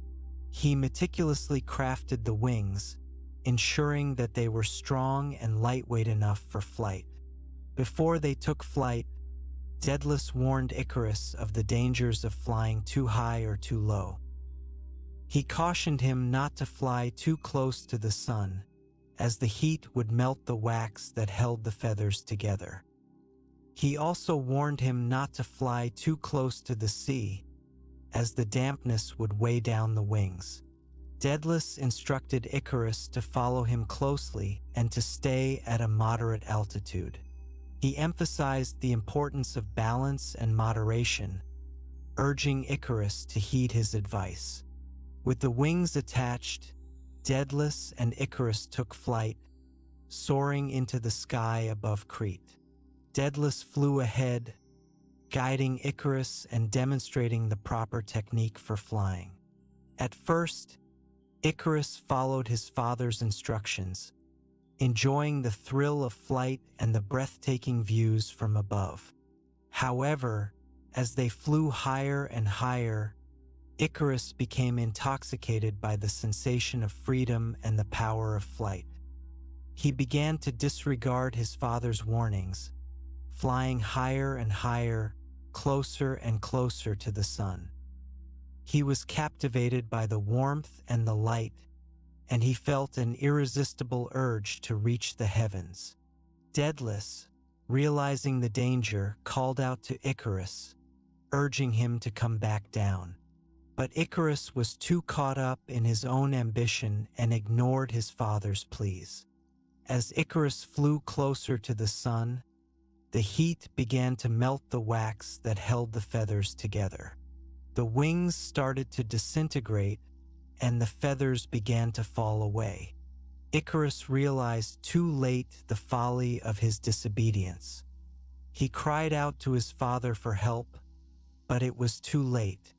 He meticulously crafted the wings, ensuring that they were strong and lightweight enough for flight. Before they took flight, Daedalus warned Icarus of the dangers of flying too high or too low. He cautioned him not to fly too close to the sun, as the heat would melt the wax that held the feathers together. He also warned him not to fly too close to the sea, as the dampness would weigh down the wings. Daedalus instructed Icarus to follow him closely and to stay at a moderate altitude. He emphasized the importance of balance and moderation, urging Icarus to heed his advice. With the wings attached, Daedalus and Icarus took flight, soaring into the sky above Crete. Daedalus flew ahead, guiding Icarus and demonstrating the proper technique for flying. At first, Icarus followed his father's instructions, enjoying the thrill of flight and the breathtaking views from above. However, as they flew higher and higher, Icarus became intoxicated by the sensation of freedom and the power of flight. He began to disregard his father's warnings, flying higher and higher, closer and closer to the sun. He was captivated by the warmth and the light, and he felt an irresistible urge to reach the heavens. Daedalus, realizing the danger, called out to Icarus, urging him to come back down. But Icarus was too caught up in his own ambition and ignored his father's pleas. As Icarus flew closer to the sun, the heat began to melt the wax that held the feathers together. The wings started to disintegrate, and the feathers began to fall away. Icarus realized too late the folly of his disobedience. He cried out to his father for help, but it was too late.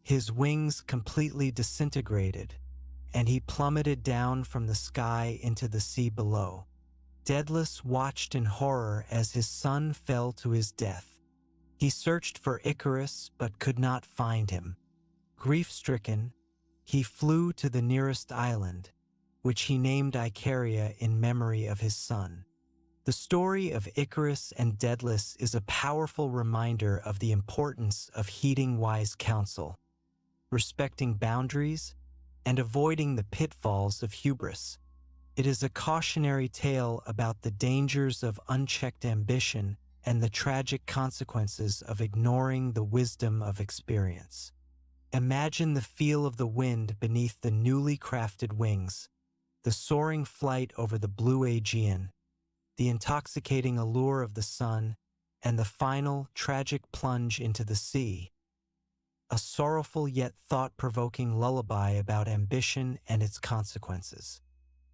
His wings completely disintegrated, and he plummeted down from the sky into the sea below. Daedalus watched in horror as his son fell to his death. He searched for Icarus but could not find him. Grief-stricken, He flew to the nearest island, which he named Icaria in memory of his son. The story of Icarus and Daedalus is a powerful reminder of the importance of heeding wise counsel, respecting boundaries, and avoiding the pitfalls of hubris. It is a cautionary tale about the dangers of unchecked ambition and the tragic consequences of ignoring the wisdom of experience. Imagine the feel of the wind beneath the newly crafted wings, the soaring flight over the blue Aegean, the intoxicating allure of the sun, and the final, tragic plunge into the sea. A sorrowful yet thought-provoking lullaby about ambition and its consequences.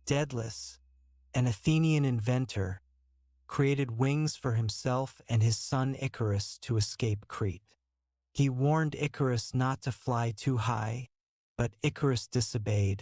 Daedalus, an Athenian inventor, created wings for himself and his son Icarus to escape Crete. He warned Icarus not to fly too high, but Icarus disobeyed,